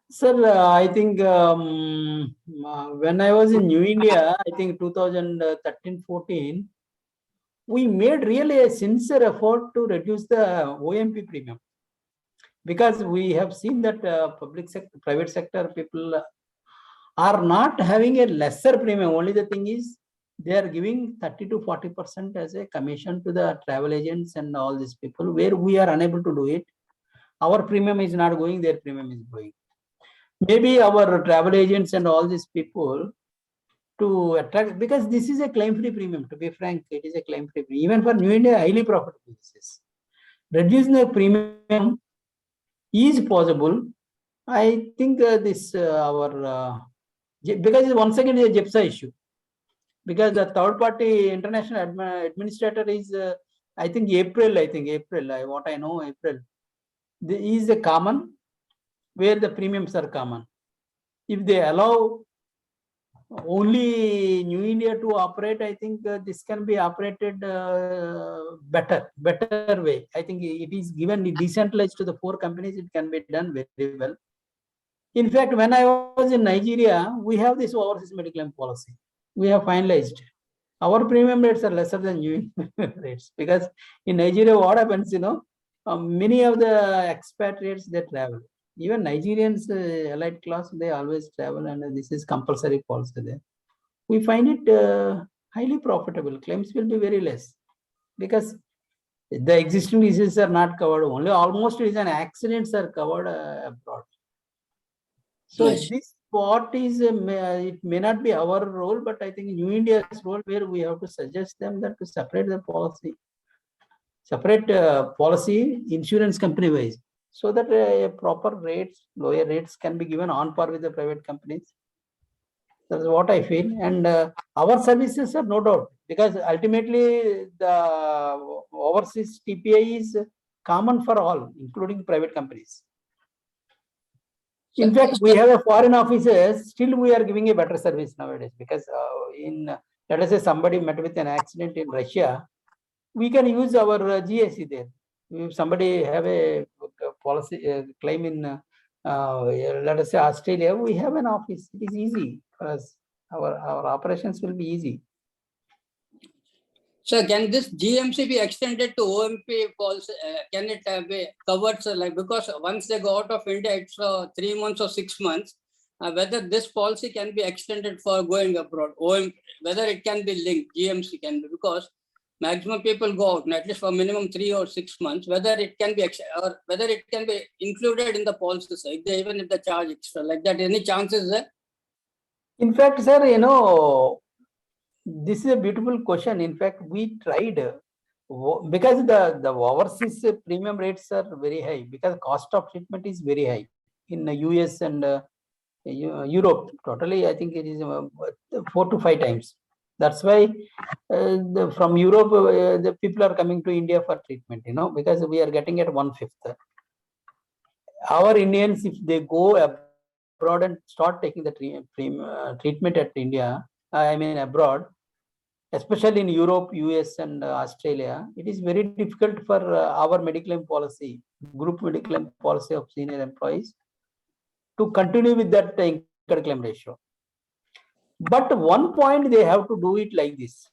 Sir, I think when I was in New India, I think 2013-14, we made really a sincere effort to reduce the OMP premium, because we have seen that public sector, private sector people are not having a lesser premium. Only the thing is they are giving 30 to 40% as a commission to the travel agents and all these people, where we are unable to do it. Our premium is not going, their premium is going. Maybe our travel agents and all these people to attract, because this is a claim-free premium, to be frank, it is a claim-free premium. Even for New India, highly profitable business. Reducing the premium is possible. I think this because once again it is a GIPSA issue. Because the third party international administrator is, I think April, what I know, April. Is a common, where the premiums are common. If they allow only New India to operate, I think this can be operated better way. I think it is given decentralized to the 4 companies, it can be done very well. In fact, when I was in Nigeria, we have this overseas Mediclaim policy. We have finalized. Our premium rates are lesser than New India rates, because in Nigeria, what happens, many of the expatriates, they travel. Even Nigerians, elite class, they always travel, and this is compulsory policy there. We find it highly profitable. Claims will be very less, because the existing diseases are not covered. Only almost is an accidents are covered abroad. So this part is, it may not be our role, but I think New India's role, where we have to suggest them that to separate the policy, policy insurance company wise, so that proper rates, lower rates can be given on par with the private companies. That's what I feel. And our services are no doubt, because ultimately the overseas TPI is common for all, including private companies. In fact, we have a foreign offices, still we are giving a better service nowadays, because let us say somebody met with an accident in Russia, we can use our GIC there. If somebody have a policy claim in, let us say Australia, we have an office. It is easy for us. Our operations will be easy. So can this GMC be extended to OMP policy? Can it be covered? So like, because once they go out of India, it's 3 months or 6 months. Whether this policy can be extended for going abroad, OMP, whether it can be linked, GMC can be, because maximum people go out, at least for minimum 3 or 6 months. Whether it can be or whether it can be included in the policy side, even if the charge extra like that, any chances there? In fact, sir, this is a beautiful question. In fact, we tried, because the overseas premium rates are very high, because cost of treatment is very high in the US and Europe. Totally, I think it is 4 to 5 times. That's why from Europe, the people are coming to India for treatment, because we are getting at 1/5. our Indians, if they go abroad and start taking the treatment at India, I mean abroad, especially in Europe, US, and Australia, it is very difficult for our Mediclaim policy, group Mediclaim policy of senior employees, to continue with that incurred claim ratio. But one point they have to do it like this.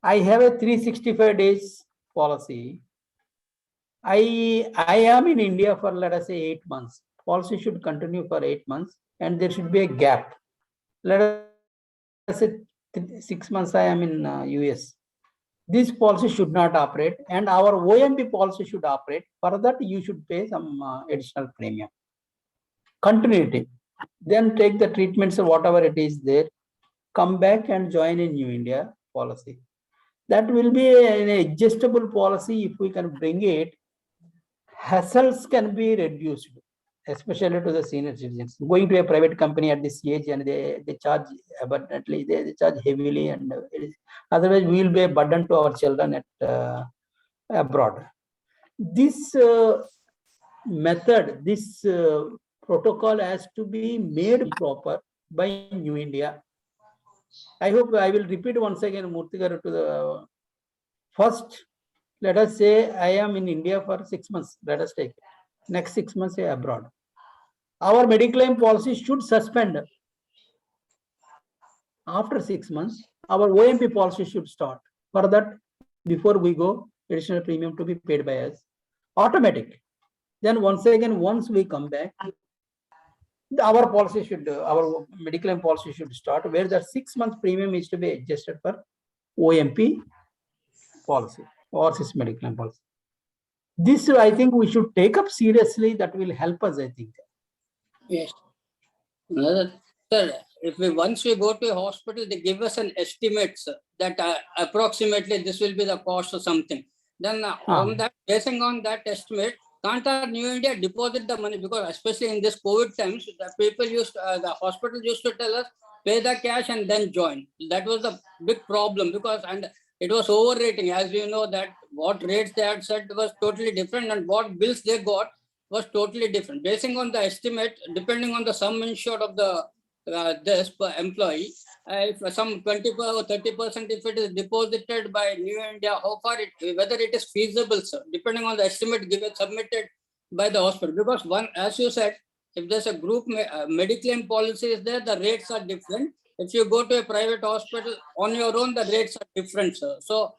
I have a 365 days policy. I am in India for, let us say, 8 months. Policy should continue for 8 months, and there should be a gap. Let us say 6 months I am in US. This policy should not operate, and our OMP policy should operate. For that, you should pay some additional premium. Continuity. Then take the treatments or whatever it is there, come back and join in New India policy. That will be an adjustable policy. If we can bring it, hassles can be reduced, especially to the senior citizens. Going to a private company at this age and they charge abundantly, they charge heavily, and otherwise we will be a burden to our children at abroad. This method, this protocol has to be made proper by New India. I hope I will repeat once again, Murthy, to the first. Let us say I am in India for 6 months. Let us take it. Next 6 months abroad. Our Mediclaim policy should suspend. After 6 months, our OMP policy should start. For that, before we go, additional premium to be paid by us. Automatic. Then once again, once we come back, our policy should, our Mediclaim policy should start, where the 6 month premium is to be adjusted for OMP policy or systematic claim policy. This I think we should take up seriously. That will help us, I think. Yes. Sir, if once we go to a hospital, they give us an estimate, sir, that approximately this will be the cost or something. Then on that, basing on that estimate, can't our New India deposit the money? Because especially in this COVID times, the people used, the hospital used to tell us, pay the cash and then join. That was the big problem, because and it was overrating. As you know, that what rates they had said was totally different, and what bills they got was totally different. Basing on the estimate, depending on the sum insured of the this per employee, if some 20% or 30%, if it is deposited by New India, how far whether it is feasible, sir, depending on the estimate given submitted by the hospital. Because one, as you said, if there's a group Mediclaim policy is there, the rates are different. If you go to a private hospital on your own, the rates are different, sir. So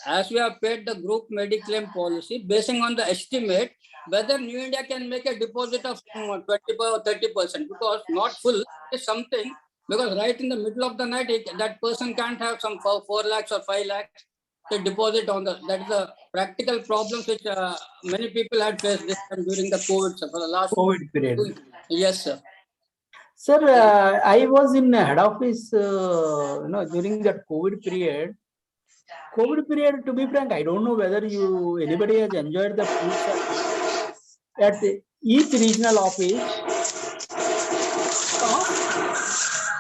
as we have paid the group Mediclaim policy, basing on the estimate, whether New India can make a deposit of 20% or 30%, because not full is something, because right in the middle of the night, that person can't have some 4 lakhs or 5 lakhs to deposit on the, that is a practical problem which many people had faced this time during the COVID, sir, for the last COVID period. Yes, sir. Sir, I was in head office, during that COVID period. COVID period, to be frank, I don't know whether anybody has enjoyed the food at each regional office.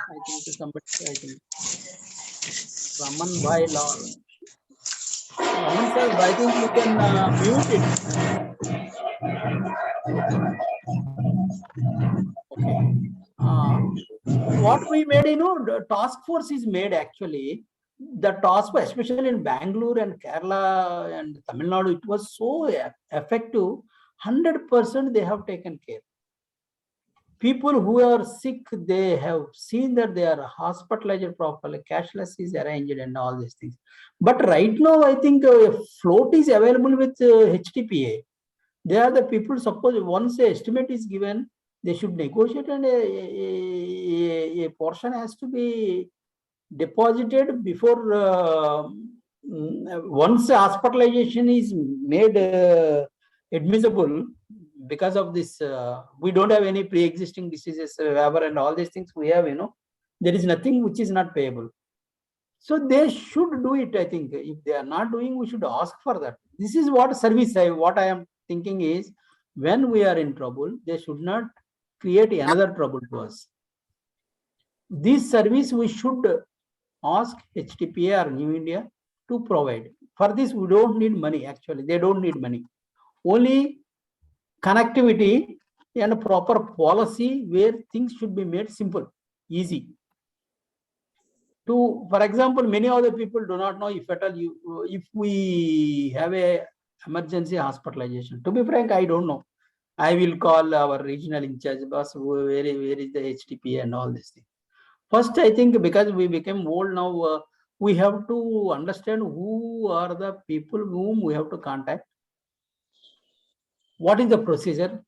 I think somebody, I think Raman Bhai Lal. Raman sir, I think you can mute it. Okay. What we made, the task force is made actually. The task force, especially in Bangalore and Kerala and Tamil Nadu, it was so effective. 100% they have taken care. People who are sick, they have seen that they are hospitalized properly, cashless is arranged and all these things. But right now, I think float is available with HTPA. They are the people, suppose once the estimate is given, they should negotiate, and a portion has to be deposited before, once hospitalization is made admissible. Because of this, we don't have any pre-existing diseases, and all these things we have, there is nothing which is not payable. So they should do it, I think. If they are not doing, we should ask for that. This is what service, what I am thinking is, when we are in trouble, they should not create another trouble to us. This service we should ask HTPA or New India to provide. For this, we don't need money, actually. They don't need money. Only connectivity and proper policy where things should be made simple, easy. For example, many other people do not know if at all if we have a emergency hospitalization. To be frank, I don't know. I will call our regional incharge boss, where is the HTP and all this thing. First, I think because we became old now, we have to understand who are the people whom we have to contact. What is the procedure?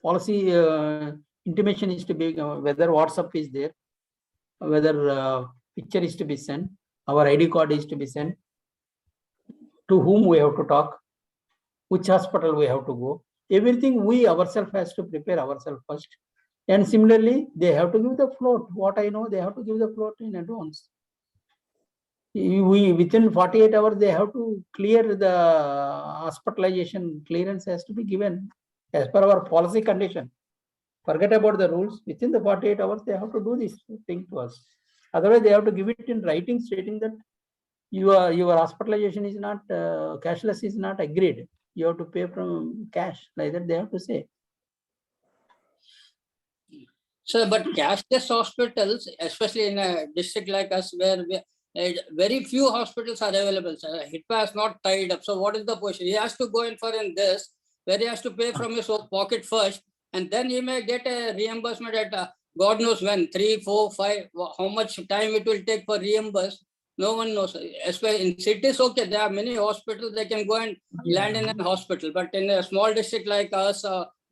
Policy intimation is to be, whether WhatsApp is there, whether picture is to be sent, our ID card is to be sent, to whom we have to talk, which hospital we have to go. Everything we ourselves has to prepare ourselves first. And similarly, they have to give the float. What I know, they have to give the float in advance. Within 48 hours, they have to clear the hospitalization clearance has to be given as per our policy condition. Forget about the rules. Within the 48 hours, they have to do this thing to us. Otherwise, they have to give it in writing stating that your hospitalization is not, cashless is not agreed. You have to pay from cash. Like that, they have to say. So, but cashless hospitals, especially in a district like us, where very few hospitals are available. So HIPAA has not tied up. So what is the position? He has to go in for this, where he has to pay from his own pocket first, and then he may get a reimbursement at God knows when, 3, 4, 5, how much time it will take for reimburse. No one knows. Especially in cities, okay, there are many hospitals, they can go and land in a hospital. But in a small district like us,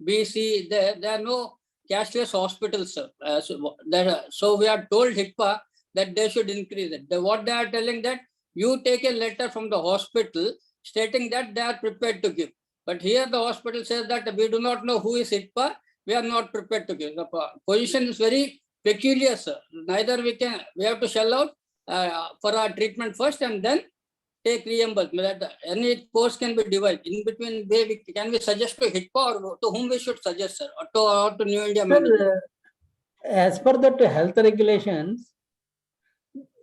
BC, there are no cashless hospitals. So we are told HIPAA that they should increase it. What they are telling that you take a letter from the hospital stating that they are prepared to give. But here the hospital says that we do not know who is HIPAA, we are not prepared to give. The position is very peculiar, sir. Neither we have to shell out for our treatment first and then take reimbursement. Any course can be divided. In between, can we suggest to HIPAA or to whom we should suggest, sir? Or to New India Management? As per that health regulations,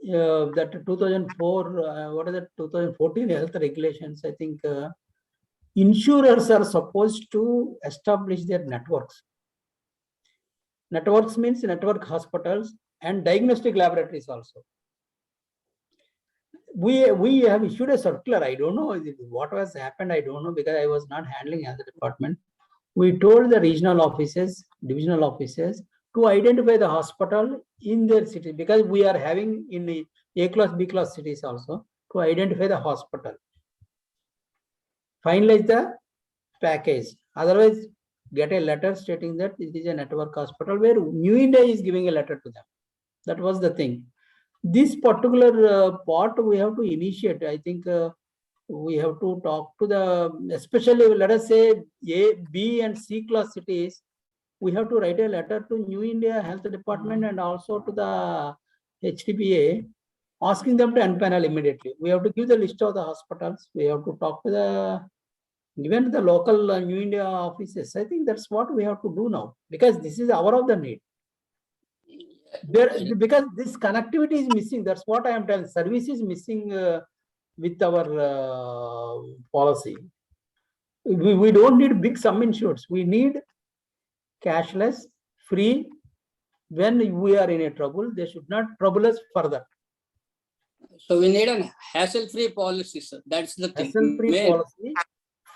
that 2004, what is it, 2014 health regulations, I think insurers are supposed to establish their networks. Networks means network hospitals and diagnostic laboratories also. We have issued a circular. I don't know what has happened. I don't know, because I was not handling health department. We told the regional offices, divisional offices, to identify the hospital in their city, because we are having in the A class, B class cities also, to identify the hospital. Finalize the package. Otherwise, get a letter stating that it is a network hospital, where New India is giving a letter to them. That was the thing. This particular part we have to initiate. I think we have to talk to the, especially let us say A, B and C class cities, we have to write a letter to New India Health Department and also to the HTPA, asking them to unpanel immediately. We have to give the list of the hospitals. We have to talk to the, even the local New India offices. I think that's what we have to do now, because this is hour of the need. Because this connectivity is missing. That's what I am telling. Service is missing with our policy. We don't need big sum insureds. We need cashless, free. When we are in a trouble, they should not trouble us further. So we need a hassle-free policy, sir. That's the thing. Hassle-free policy,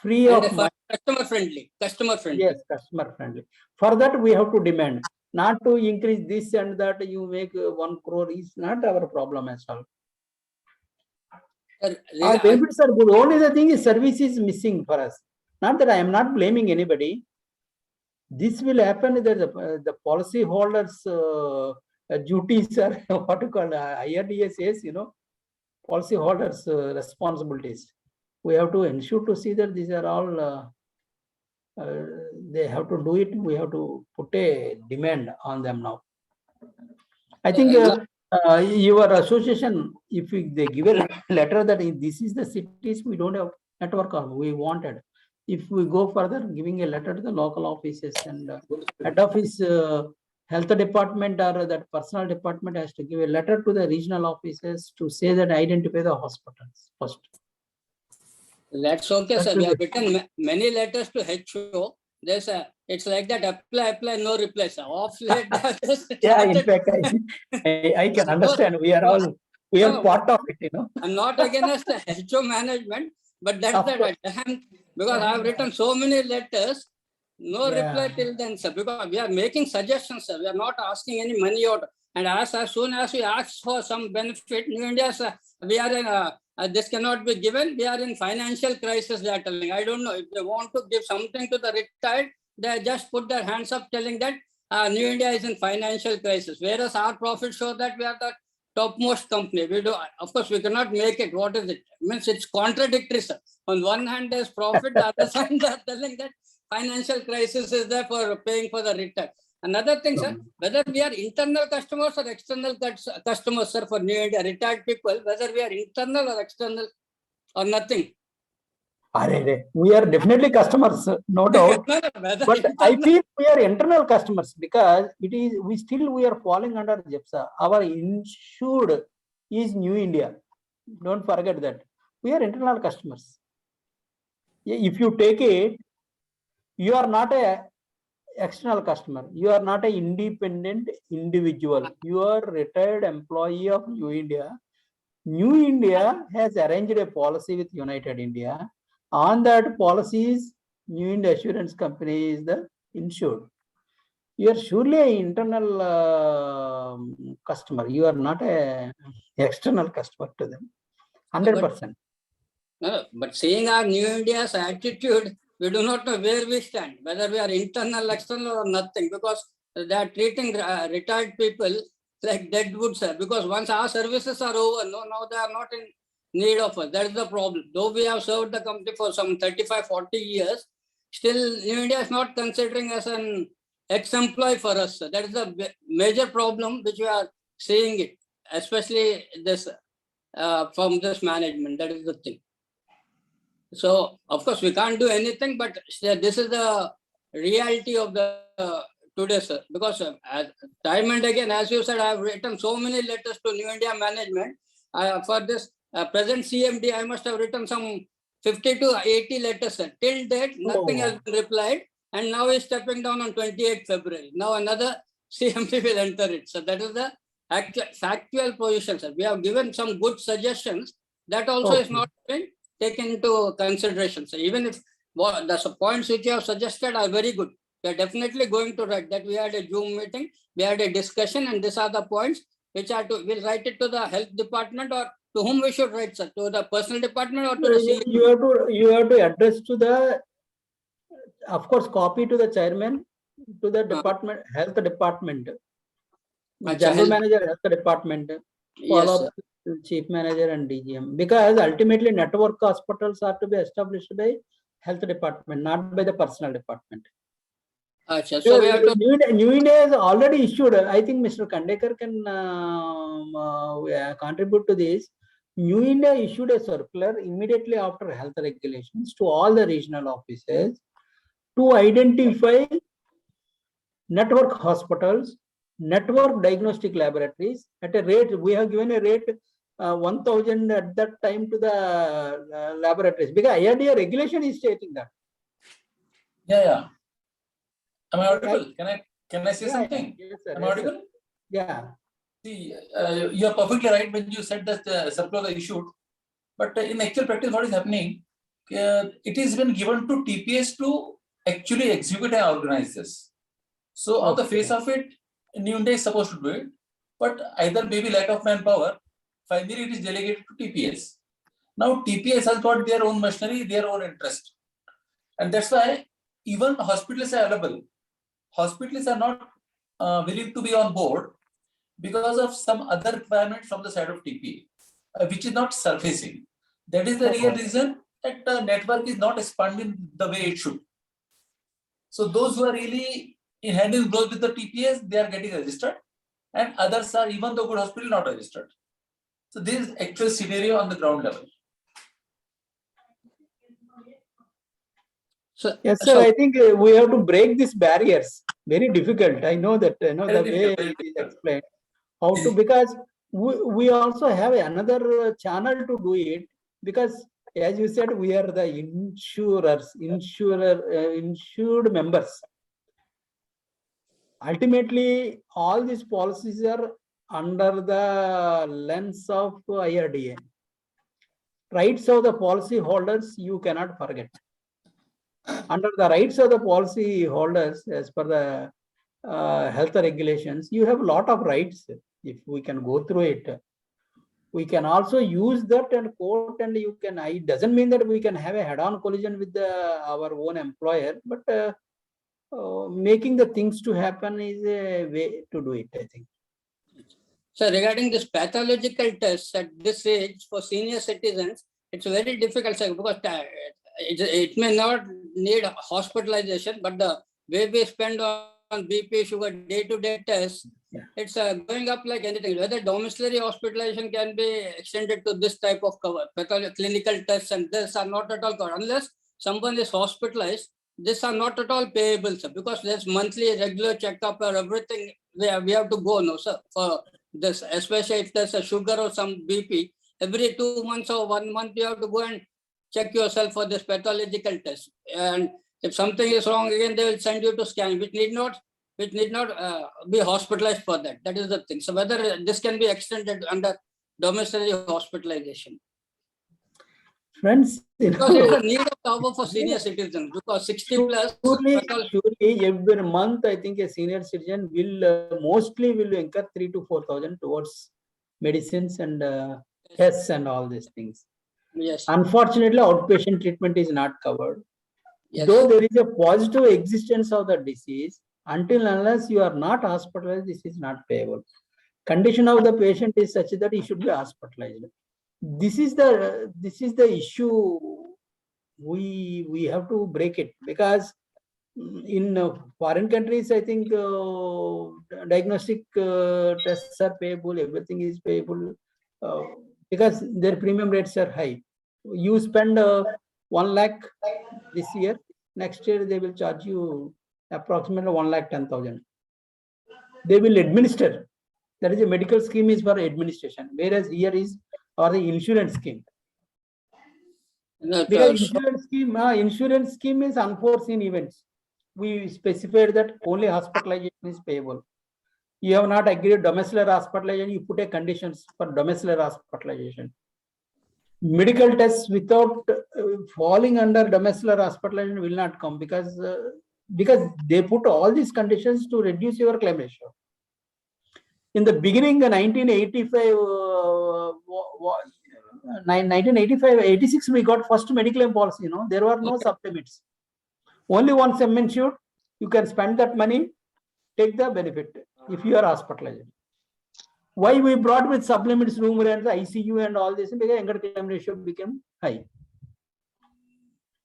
free of customer friendly. Customer friendly. Yes, customer friendly. For that, we have to demand, not to increase this and that. You make 1 crore is not our problem as well. Our benefits are good. Only the thing is service is missing for us. Not that I am not blaming anybody. This will happen that the policy holders' duties are what you call IRDA says, policy holders' responsibilities. We have to ensure to see that these are all, they have to do it. We have to put a demand on them now. I think your association, if they give a letter that this is the cities we don't have network of, we wanted. If we go further, giving a letter to the local offices and head office health department or that personal department has to give a letter to the regional offices to say that identify the hospitals first. That's okay, sir. We have written many letters to HO. it's like that, apply, no reply, sir. Off late. Yeah, in fact, I can understand. We are all, we are part of it, you know. I'm not against the HO management, but that's the time, because I have written so many letters, no reply till then, sir, because we are making suggestions, sir. We are not asking any money out. And as soon as we ask for some benefit, New India, sir, we are in, this cannot be given. We are in financial crisis, they are telling. I don't know if they want to give something to the retired, they just put their hands up telling that New India is in financial crisis. Whereas our profits show that we are the topmost company. We do, of course, we cannot make it. What is it? Means it's contradictory, sir. On one hand, there's profit, the other side, they're telling that financial crisis is there for paying for the return. Another thing, sir, whether we are internal customers or external customers, sir, for New India retired people, whether we are internal or external or nothing. We are definitely customers, no doubt. But I feel we are internal customers because it is we are falling under JEPSA. Our insured is New India. Don't forget that. We are internal customers. If you take it, you are not a external customer. You are not an independent individual. You are a retired employee of New India. New India has arranged a policy with United India. On that policies, New India Assurance Company is the insured. You are surely an internal customer. You are not an external customer to them. 100%. No, but seeing our New India's attitude, we do not know where we stand, whether we are internal, external or nothing, because they are treating retired people like dead wood, sir. Because once our services are over, now they are not in need of us. That is the problem. Though we have served the company for some 35, 40 years, still New India is not considering as an ex-employee for us, sir. That is the major problem which we are seeing it, especially this from this management. That is the thing. So, of course, we can't do anything, but this is the reality of the today, sir. Because time and again, as you said, I have written so many letters to New India management. For this present CMD, I must have written some 50 to 80 letters, sir. Till date, nothing has been replied. And now he's stepping down on 28th February. Now another CMD will enter it. So that is the factual position, sir. We have given some good suggestions. That also is not been taken into consideration. So even if the points which you have suggested are very good, we are definitely going to write that we had a Zoom meeting, we had a discussion, and these are the points which are to, we'll write it to the health department, or to whom we should write, sir? To the personal department or to the CEO? You have to address to the, of course, copy to the chairman, to the department, health department, general manager, health department, follow up chief manager and DGM, because ultimately network hospitals are to be established by health department, not by the personal department. So we have to... New India has already issued, I think Mr. Kandekar can contribute to this. New India issued a circular immediately after health regulations to all the regional offices to identify network hospitals, network diagnostic laboratories at a rate. We have given a rate 1,000 at that time to the laboratories, because IRDA regulation is stating that. Yeah. Am I audible? Can I say something? Yes, sir. Am I audible? Yeah. See, you are perfectly right when you said that the circular is issued. But in actual practice, what is happening? It is been given to TPS to actually execute and organize this. So on the face of it, New India is supposed to do it, but either maybe lack of manpower, finally it is delegated to TPS. Now TPS has got their own machinery, their own interest. And that's why even hospitals are available. Hospitals are not willing to be on board because of some other requirements from the side of TPA, which is not surfacing. That is the real reason that the network is not expanding the way it should. So those who are really in hand in glove with the TPS, they are getting registered, and others are, even though good hospital, not registered. So this is actual scenario on the ground level. So, yes, sir. I think we have to break these barriers. Very difficult. I know that. The way it is explained. How to, because we also have another channel to do it, because as you said, we are the insured members. Ultimately, all these policies are under the lens of IRDA. Rights of the policy holders, you cannot forget. Under the rights of the policy holders, as per the health regulations, you have a lot of rights. If we can go through it, we can also use that and quote, and you can. It doesn't mean that we can have a head-on collision with our own employer, but making the things to happen is a way to do it, I think. So regarding this pathological tests at this age for senior citizens, it's very difficult, sir, because it may not need hospitalization, but the way we spend on BP, sugar, day-to-day tests, it's going up like anything. Whether domiciliary hospitalization can be extended to this type of cover, clinical tests, and this are not at all covered. Unless someone is hospitalized, these are not at all payable, sir, because there's monthly regular checkup or everything. We have to go, no, sir, for this, especially if there's a sugar or some BP. Every 2 months or 1 month, you have to go and check yourself for this pathological test. And if something is wrong, again, they will send you to scan, which need not be hospitalized for that. That is the thing. So whether this can be extended under domiciliary hospitalization. Friends, because there is a need of cover for senior citizens, because 60 plus. Surely every month, I think a senior citizen will mostly incur 3,000 to 4,000 towards medicines and tests and all these things. Yes. Unfortunately, outpatient treatment is not covered. Yes. Though there is a positive existence of the disease, until unless you are not hospitalized, this is not payable. Condition of the patient is such that he should be hospitalized. This is the issue. We have to break it, because in foreign countries, I think diagnostic tests are payable, everything is payable, because their premium rates are high. You spend 1 lakh this year, next year they will charge you approximately 1,10,000. They will administer. That is a medical scheme is for administration, whereas here is or the insurance scheme. Because insurance scheme is unforeseen events. We specified that only hospitalization is payable. You have not agreed domiciliary hospitalization, you put a conditions for domiciliary hospitalization. Medical tests without falling under domiciliary hospitalization will not come, because they put all these conditions to reduce your claim ratio. In the beginning, 1985-86, we got first Mediclaim policy. There were no sublimits. Only one sum insured. You can spend that money, take the benefit if you are hospitalized. Why we brought with sublimits, room rent, ICU, and all this? Because incurred claim ratio became high.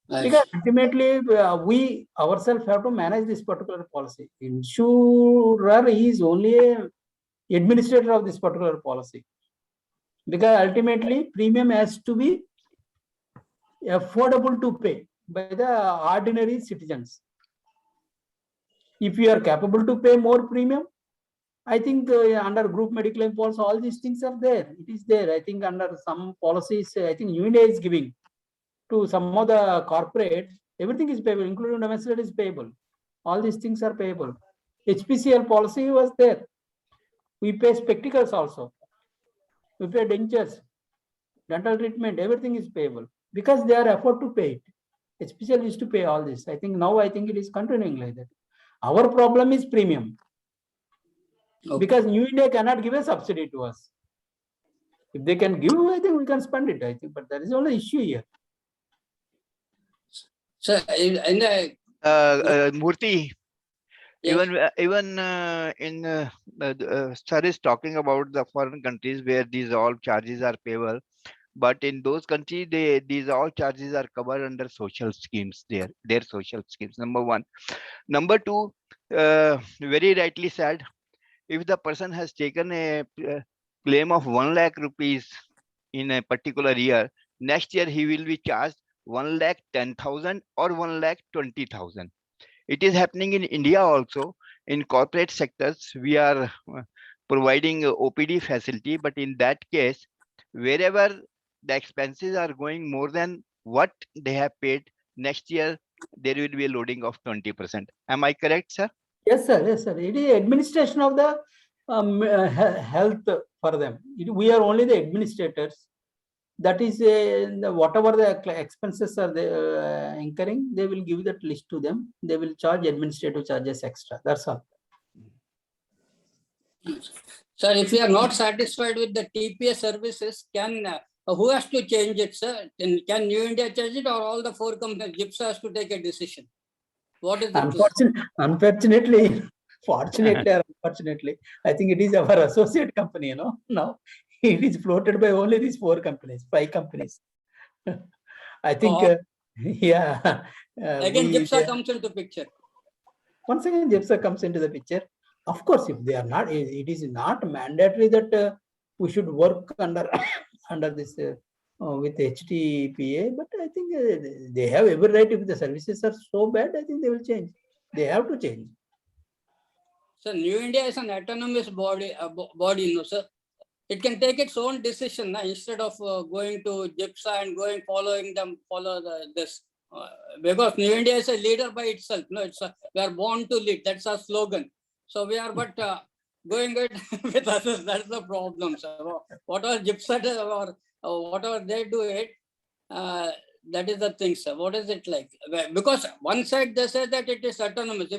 Nice. Because ultimately, we ourselves have to manage this particular policy. Insurer is only a administrator of this particular policy, because ultimately premium has to be affordable to pay by the ordinary citizens. If you are capable to pay more premium, I think under group Mediclaim policy, all these things are there. It is there. I think under some policies, I think UNA is giving to some of the corporate, everything is payable, including domiciliary is payable. All these things are payable. HPCL policy was there. We pay spectacles also. We pay dentures, dental treatment, everything is payable, because they are afford to pay it. HPCL used to pay all this. I think now it is continuing like that. Our problem is premium. Okay. Because New India cannot give a subsidy to us. If they can give, I think we can spend it, I think, but that is only issue here. So, Murthy, yes. even sir is talking about the foreign countries where these all charges are payable, but in those countries these all charges are covered under social schemes, their social schemes. Number one. Number two, very rightly said, if the person has taken a claim of 1 lakh rupees in a particular year, next year he will be charged 1,10,000 or 1,20,000. It is happening in India also. In corporate sectors, we are providing OPD facility, but in that case, wherever the expenses are going more than what they have paid, next year there will be a loading of 20%. Am I correct, sir? Yes, sir. Yes, sir. It is administration of the health for them. We are only the administrators. That is, whatever the expenses are they incurring, they will give that list to them. They will charge administrative charges extra. That's all. Sir, if we are not satisfied with the TPA services, can who has to change it, sir? Can New India change it, or all the 4 companies, GIPSA has to take a decision? What is the unfortunately, fortunately or unfortunately, I think it is our associate company, now it is floated by only these 4 companies, 5 companies. I think, yeah. Again, GIPSA comes into picture. Once again, GIPSA comes into the picture. Of course, if they are not, it is not mandatory that we should work under under this with HTPA, but I think they have every right. If the services are so bad, I think they will change. They have to change. So New India is an autonomous body, no, sir. It can take its own decision instead of going to GIPSA and following them, this. Because New India is a leader by itself. No, we are born to lead. That's our slogan. So we are but going with others. That's the problem, sir. Whatever GIPSA does or whatever they do it, that is the thing, sir. What is it like? Because one side they say that it is autonomous.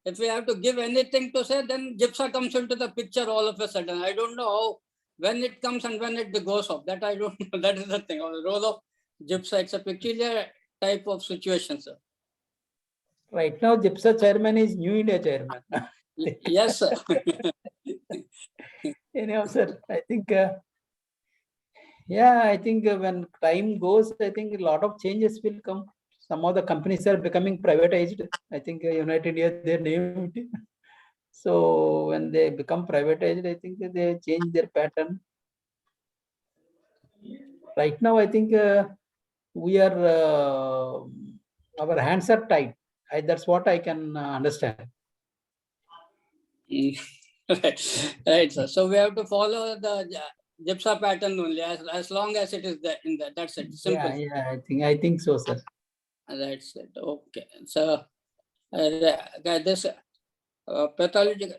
If we have to give anything to say, then GIPSA comes into the picture all of a sudden. I don't know how, when it comes and when it goes off. That I don't know. That is the thing. The role of GIPSA, it's a peculiar type of situation, sir. Right now, GIPSA chairman is New India chairman. Yes, sir. Anyhow, sir, I think, I think when time goes, I think a lot of changes will come. Some of the companies are becoming privatized. I think United India, their name. So when they become privatized, I think they change their pattern. Right now, I think we are, our hands are tied. That's what I can understand. Right, sir. So we have to follow the GIPSA pattern only, as long as it is there in that. That's it. Simple. Yeah, I think so, sir. That's it. Okay. So this pathological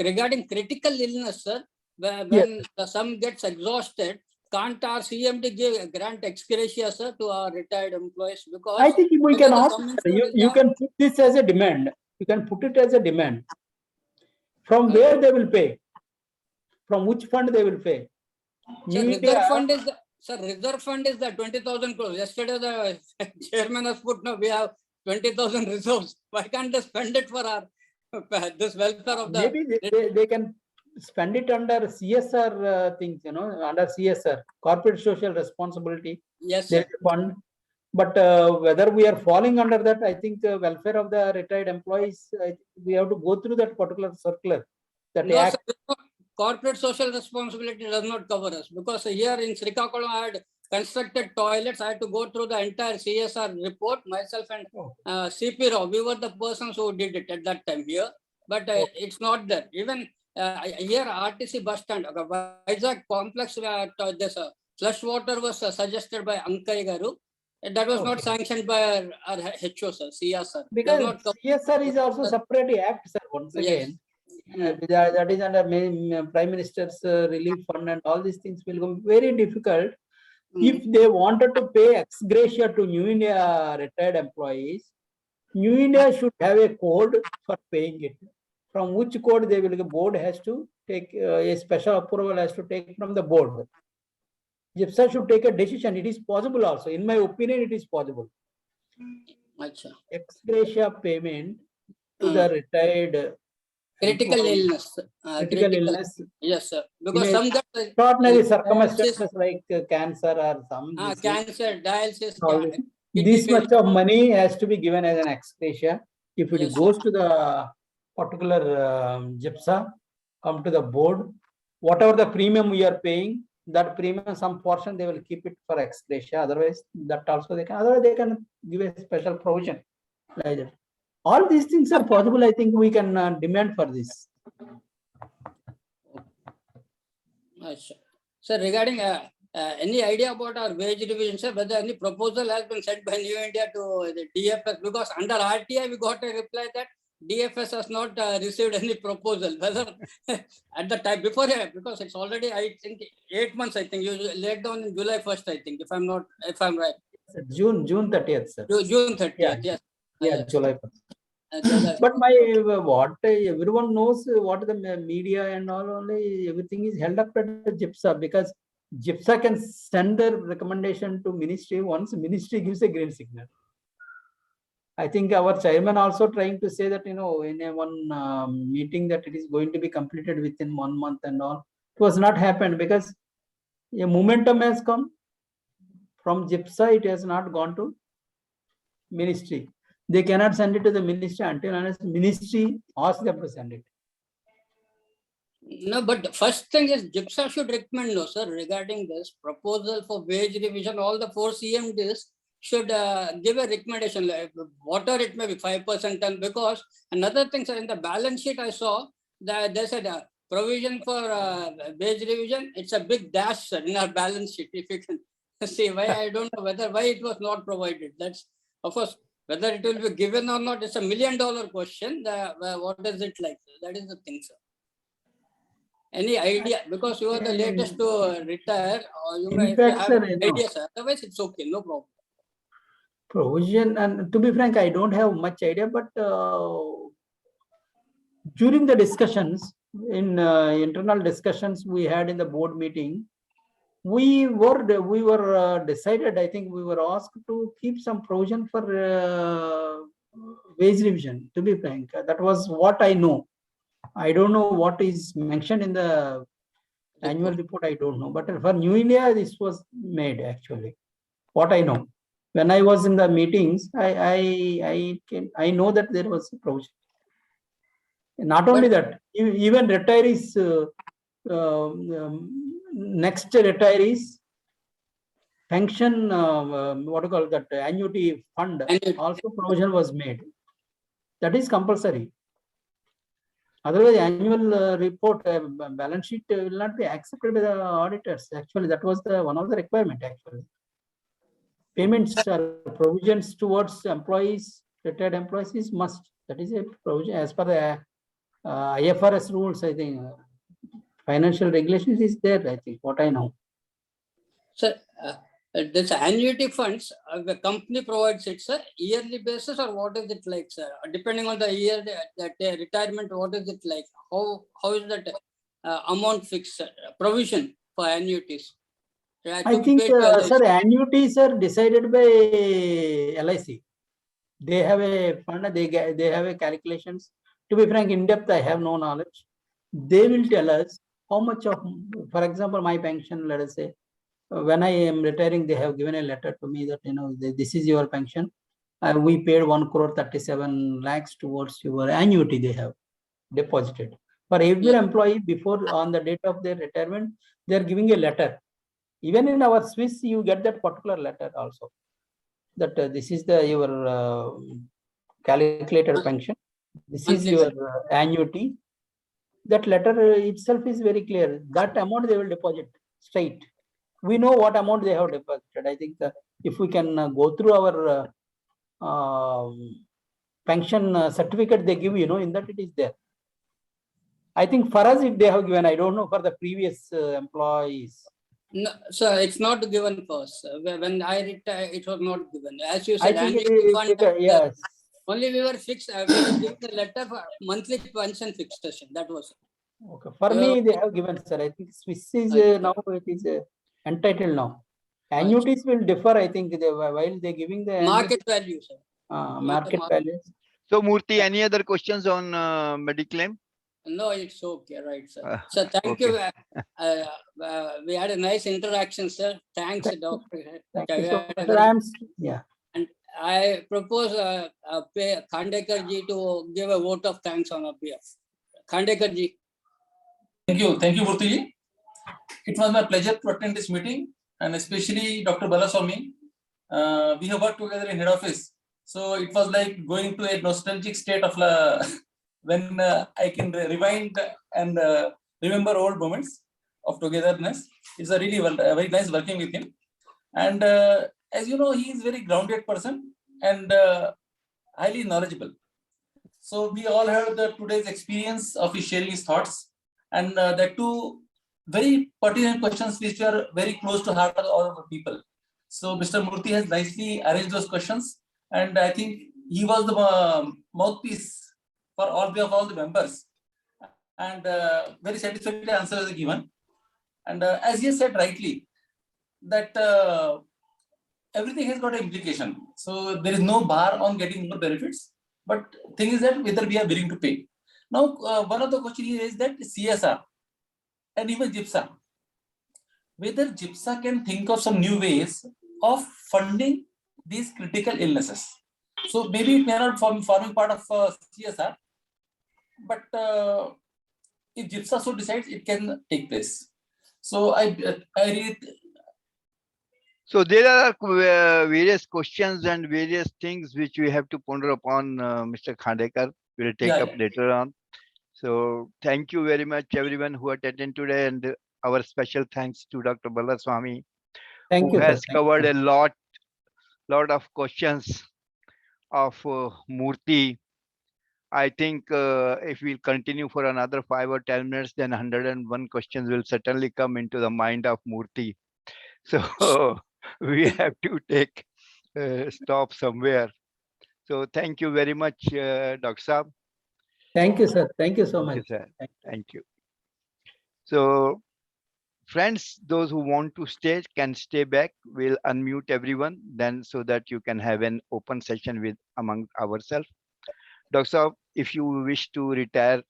regarding critical illness, sir, when the sum gets exhausted, can't our CMD grant ex gratia, sir, to our retired employees? Because I think we can ask, you can put this as a demand. You can put it as a demand. From where they will pay? From which fund they will pay? Reserve fund is the 20,000 crores. Yesterday, the chairman has put, no, we have 20,000 reserves. Why can't they spend it for our this welfare of the? Maybe they can spend it under CSR things, under CSR, corporate social responsibility. Yes, there is a fund. But whether we are falling under that, I think welfare of the retired employees, we have to go through that particular circular. That no, sir, corporate social responsibility does not cover us, because here in Srikakulam, I had constructed toilets. I had to go through the entire CSR report, myself and CP Rao. We were the persons who did it at that time here, but it's not there. Even here, RTC bus stand, Vizag complex, this flush water was suggested by Ankai Garu. That was not sanctioned by our HO, sir, CSR. Because CSR is also separate act, sir, once again. That is under Prime Minister's relief fund, and all these things will become very difficult. If they wanted to pay ex gratia to New India retired employees, New India should have a code for paying it. From which code the board has to take a special approval has to take from the board. GIPSA should take a decision. It is possible also. In my opinion, it is possible. Ex gratia payment to the retired critical illness. Critical illness. Yes, sir. Because some extraordinary circumstances like cancer or some cancer, dialysis. This much of money has to be given as an ex gratia. If it goes to the particular GIPSA, come to the board, whatever the premium we are paying, that premium, some portion they will keep it for ex gratia. Otherwise, that also they can. Otherwise, they can give a special provision like that. All these things are possible. I think we can demand for this. Sir, regarding any idea about our wage revision, sir, whether any proposal has been sent by New India to the DFS? Because under RTI, we got a reply that DFS has not received any proposal. Whether at the time before, because it's already, I think, 8 months, I think, you laid down in July 1st, I think, if I'm right. June 30th, sir. June 30th, Yeah. yes. Yeah, July 1st. July. But what everyone knows, what the media and all, only everything is held up at GIPSA, because GIPSA can send their recommendation to ministry once ministry gives a green signal. I think our chairman also trying to say that, in a one meeting that it is going to be completed within 1 month and all. It was not happened because a momentum has come from GIPSA. It has not gone to ministry. They cannot send it to the ministry until unless ministry asks them to send it. No, but the first thing is GIPSA should recommend, no, sir, regarding this proposal for wage revision. All the 4 CMDs should give a recommendation, like, whatever it may be, 5%. And because another thing, sir, in the balance sheet, I saw that they said provision for wage revision. It's a big dash, sir, in our balance sheet. If you can see why, I don't know why it was not provided. That's, of course, whether it will be given or not, it's $1 million question. What is it like? That is the thing, sir. Any idea? Because you are the latest to retire, or you may have an idea, sir. Otherwise, it's okay, no problem. Provision, and to be frank, I don't have much idea, but during the discussions, in internal discussions we had in the board meeting, we were decided, I think we were asked to keep some provision for wage revision, to be frank. That was what I know. I don't know what is mentioned in the annual report, I don't know. But for New India, this was made actually. What I know. When I was in the meetings, I know that there was a provision. Not only that, even retirees, next retirees, pension, what do you call that, annuity fund, also provision was made. That is compulsory. Otherwise, annual report, balance sheet will not be accepted by the auditors. Actually, that was one of the requirement. Actually, payments or provisions towards employees, retired employees is must. That is a provision as per the IFRS rules. I think financial regulations is there. I think what I know. Sir, this annuity funds, the company provides it, sir, yearly basis, or what is it like, sir? Depending on the year, that retirement, what is it like? How is that amount fixed, sir? Provision for annuities? I think, sir, annuities are decided by LIC. They have a fund, they have a calculations. To be frank, in depth, I have no knowledge. They will tell us how much of, for example, my pension, let us say, when I am retiring, they have given a letter to me that, this is your pension. We paid 1,37 lakhs towards your annuity they have deposited. For every employee, before on the date of their retirement, they are giving a letter. Even in our Swiss, you get that particular letter also. That this is your calculated pension. This is your annuity. That letter itself is very clear. That amount they will deposit straight. We know what amount they have deposited. I think if we can go through our pension certificate they give, in that it is there. I think for us, if they have given, I don't know for the previous employees. No, sir, it's not given for us. When I retired, it was not given. As you I said, think yes. Only we were fixed. We were given the letter for monthly pension fixation. That was it. Okay. For me, they have given, sir. I think Swiss is now it is entitled now. Annuities will differ, I think, while they're giving the market value, sir. Market values. So, Murthy, any other questions on Mediclaim? No, it's okay, right, sir. So, thank you. We had a nice interaction, sir. Thanks, Doctor. Thank you so much. Yeah. And I propose Khandekar ji to give a vote of thanks on our behalf. Khandekar ji. Thank you, Murthy ji. It was my pleasure to attend this meeting, and especially Dr. Ballaswamy. We have worked together in head office, so it was like going to a nostalgic state of when I can rewind and remember old moments. of togetherness. It's a really very nice working with him. And as you know, he is very grounded person and highly knowledgeable. So we all heard today's experience of his sharing his thoughts, and the two very pertinent questions which are very close to heart of all of the people. So Mr. Murthy has nicely arranged those questions, and I think he was the mouthpiece for all the members, and very satisfactory answers are given. And as he said rightly, that everything has got an implication. So there is no bar on getting more benefits, but thing is that whether we are willing to pay. Now, one of the questions here is that CSR and even GIPSA, whether GIPSA can think of some new ways of funding these critical illnesses. So maybe it may not forming part of CSR, but if GIPSA so decides, it can take place. So I read. So there are various questions and various things which we have to ponder upon. Mr. Khandekar will take up later on. So thank you very much, everyone who attended today, and our special thanks to Dr. Ballaswamy, who has covered a lot of questions of Murthy. I think if we continue for another 5 or 10 minutes, then 101 questions will certainly come into the mind of Murthy. So we have to take stop somewhere. So thank you very much, Dr. Saab. Thank you, sir. Thank you so much. Sir. Thank you. So friends, those who want to stay can stay back. We'll unmute everyone then so that you can have an open session with among ourselves. Dr. Saab, if you wish to retire,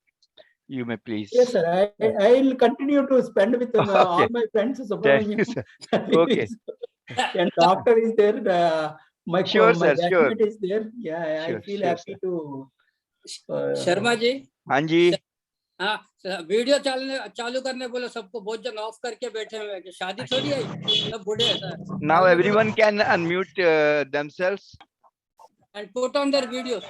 you may please. Yes, sir. I will continue to spend with all my friends. Thank you, sir. Okay. And doctor is there. My batchmate is there. Yeah, I feel happy to. Sharma ji, हाँ जी, हाँ, video चालू करने बोलो सबको, बहुत जन of करके बैठे हुए हैं, शादी थोड़ी है, सब बूढ़े हैं sir. Now everyone can unmute themselves and put on their videos.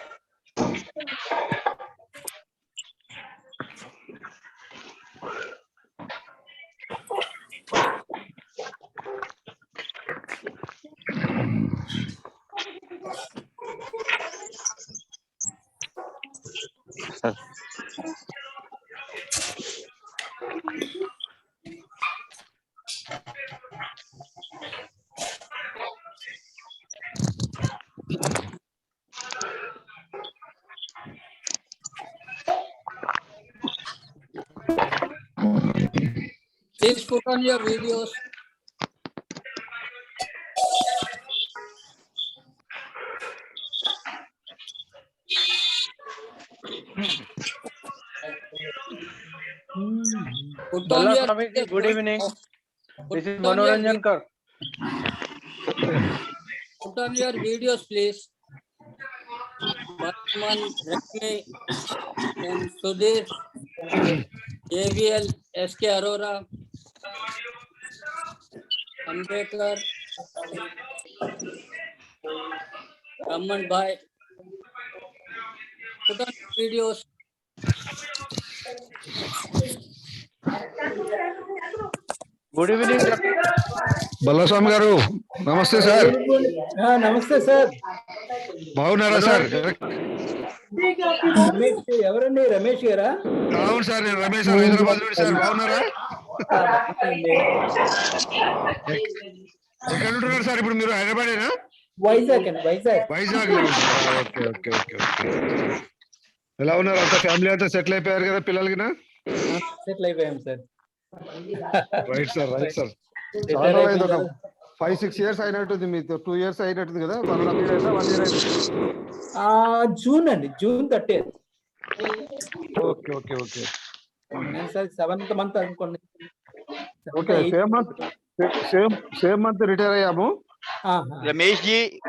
Please put on your videos. Ballaswamy, good evening. This is Manoranjan Kar. Put on your videos, please. Batman, Rakme, and Sudhir, JVL, SK Arora, Ambekar, Raman Bhai. Put on videos. Good evening, Ballaswamy garu, namaste sir. Namaste sir. Bhagunara sir. ఎవరండి రమేష్ గారా? అవును sir, నేను Ramesh sir, Hyderabad నుండి sir. బాగున్నారా? ఎక్కడ ఉంటున్నారు sir ఇప్పుడు మీరు? హైదరాబాదేనా? వైజాగ్. వైజాగ్ లో ఉంటారా? Okay okay okay okay. ఎలా ఉన్నారు? అంతా ఫ్యామిలీ అంతా సెటిల్ అయిపోయారు కదా? పిల్లలకి సెటిల్ అయిపోయాం sir. Right sir, right sir. చాలా అయింది, ఒక 5-6 years అయినట్టుంది. మీతో 2 years అయినట్టుంది కదా? 1.5 years 1 year అయింది? జూన్ అండి, June 30th. Okay okay okay. Sir 7th month అనుకోండి. ఓకే, సేమ్ మంత్ రిటైర్ అయ్యాము. Ramesh ji,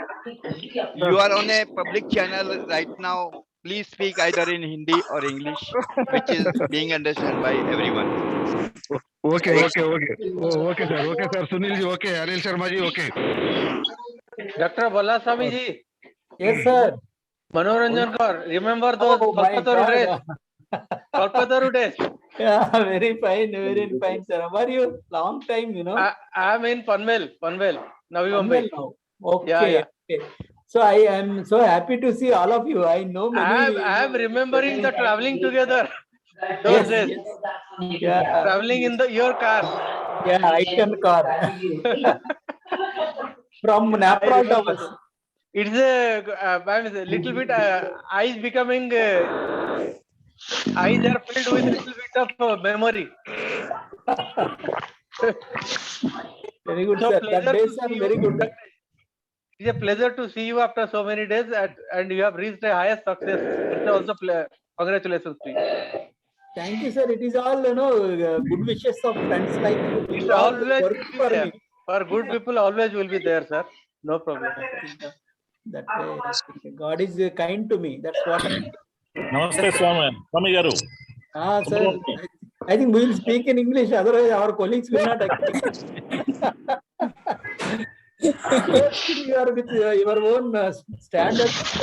you are on a public channel right now. Please speak either in Hindi or English, which is being understood by everyone. Okay, okay, okay. Oh, okay, sir. Okay, sir. Sunil ji, okay. Anil Sharma ji, okay. Dr. Ballaswamy ji. Yes, sir. Manoranjan Kar, remember those Kalpataru days? Kalpataru days. Yeah, very fine, sir. How are you? Long time, you know. I'm in Panvel, Navi Panvel Mumbai. now. Okay, okay. So I am so happy to see all of you. I know many. I'm remembering the traveling together. Those Yes, days. yes. Yeah, Traveling in your car. yeah, Icon car. From I Napra remember. Towers. It's I'm a little bit eyes becoming eyes are filled with little bit of memory. Very good, So sir. pleasure That days to are see very you. good. It's a pleasure to see you after so many days, and you have reached the highest success. It's also congratulations to you. Thank you, sir. It is all, you know, good wishes of friends like you. You It's will all always work will be for there. me. For good people, always will be there, sir. No problem. That way, I think God is kind to me. That's what. Namaste, Swami Garu. Sir. I think we will speak in English. Otherwise, our colleagues will not agree. You are with your own standards.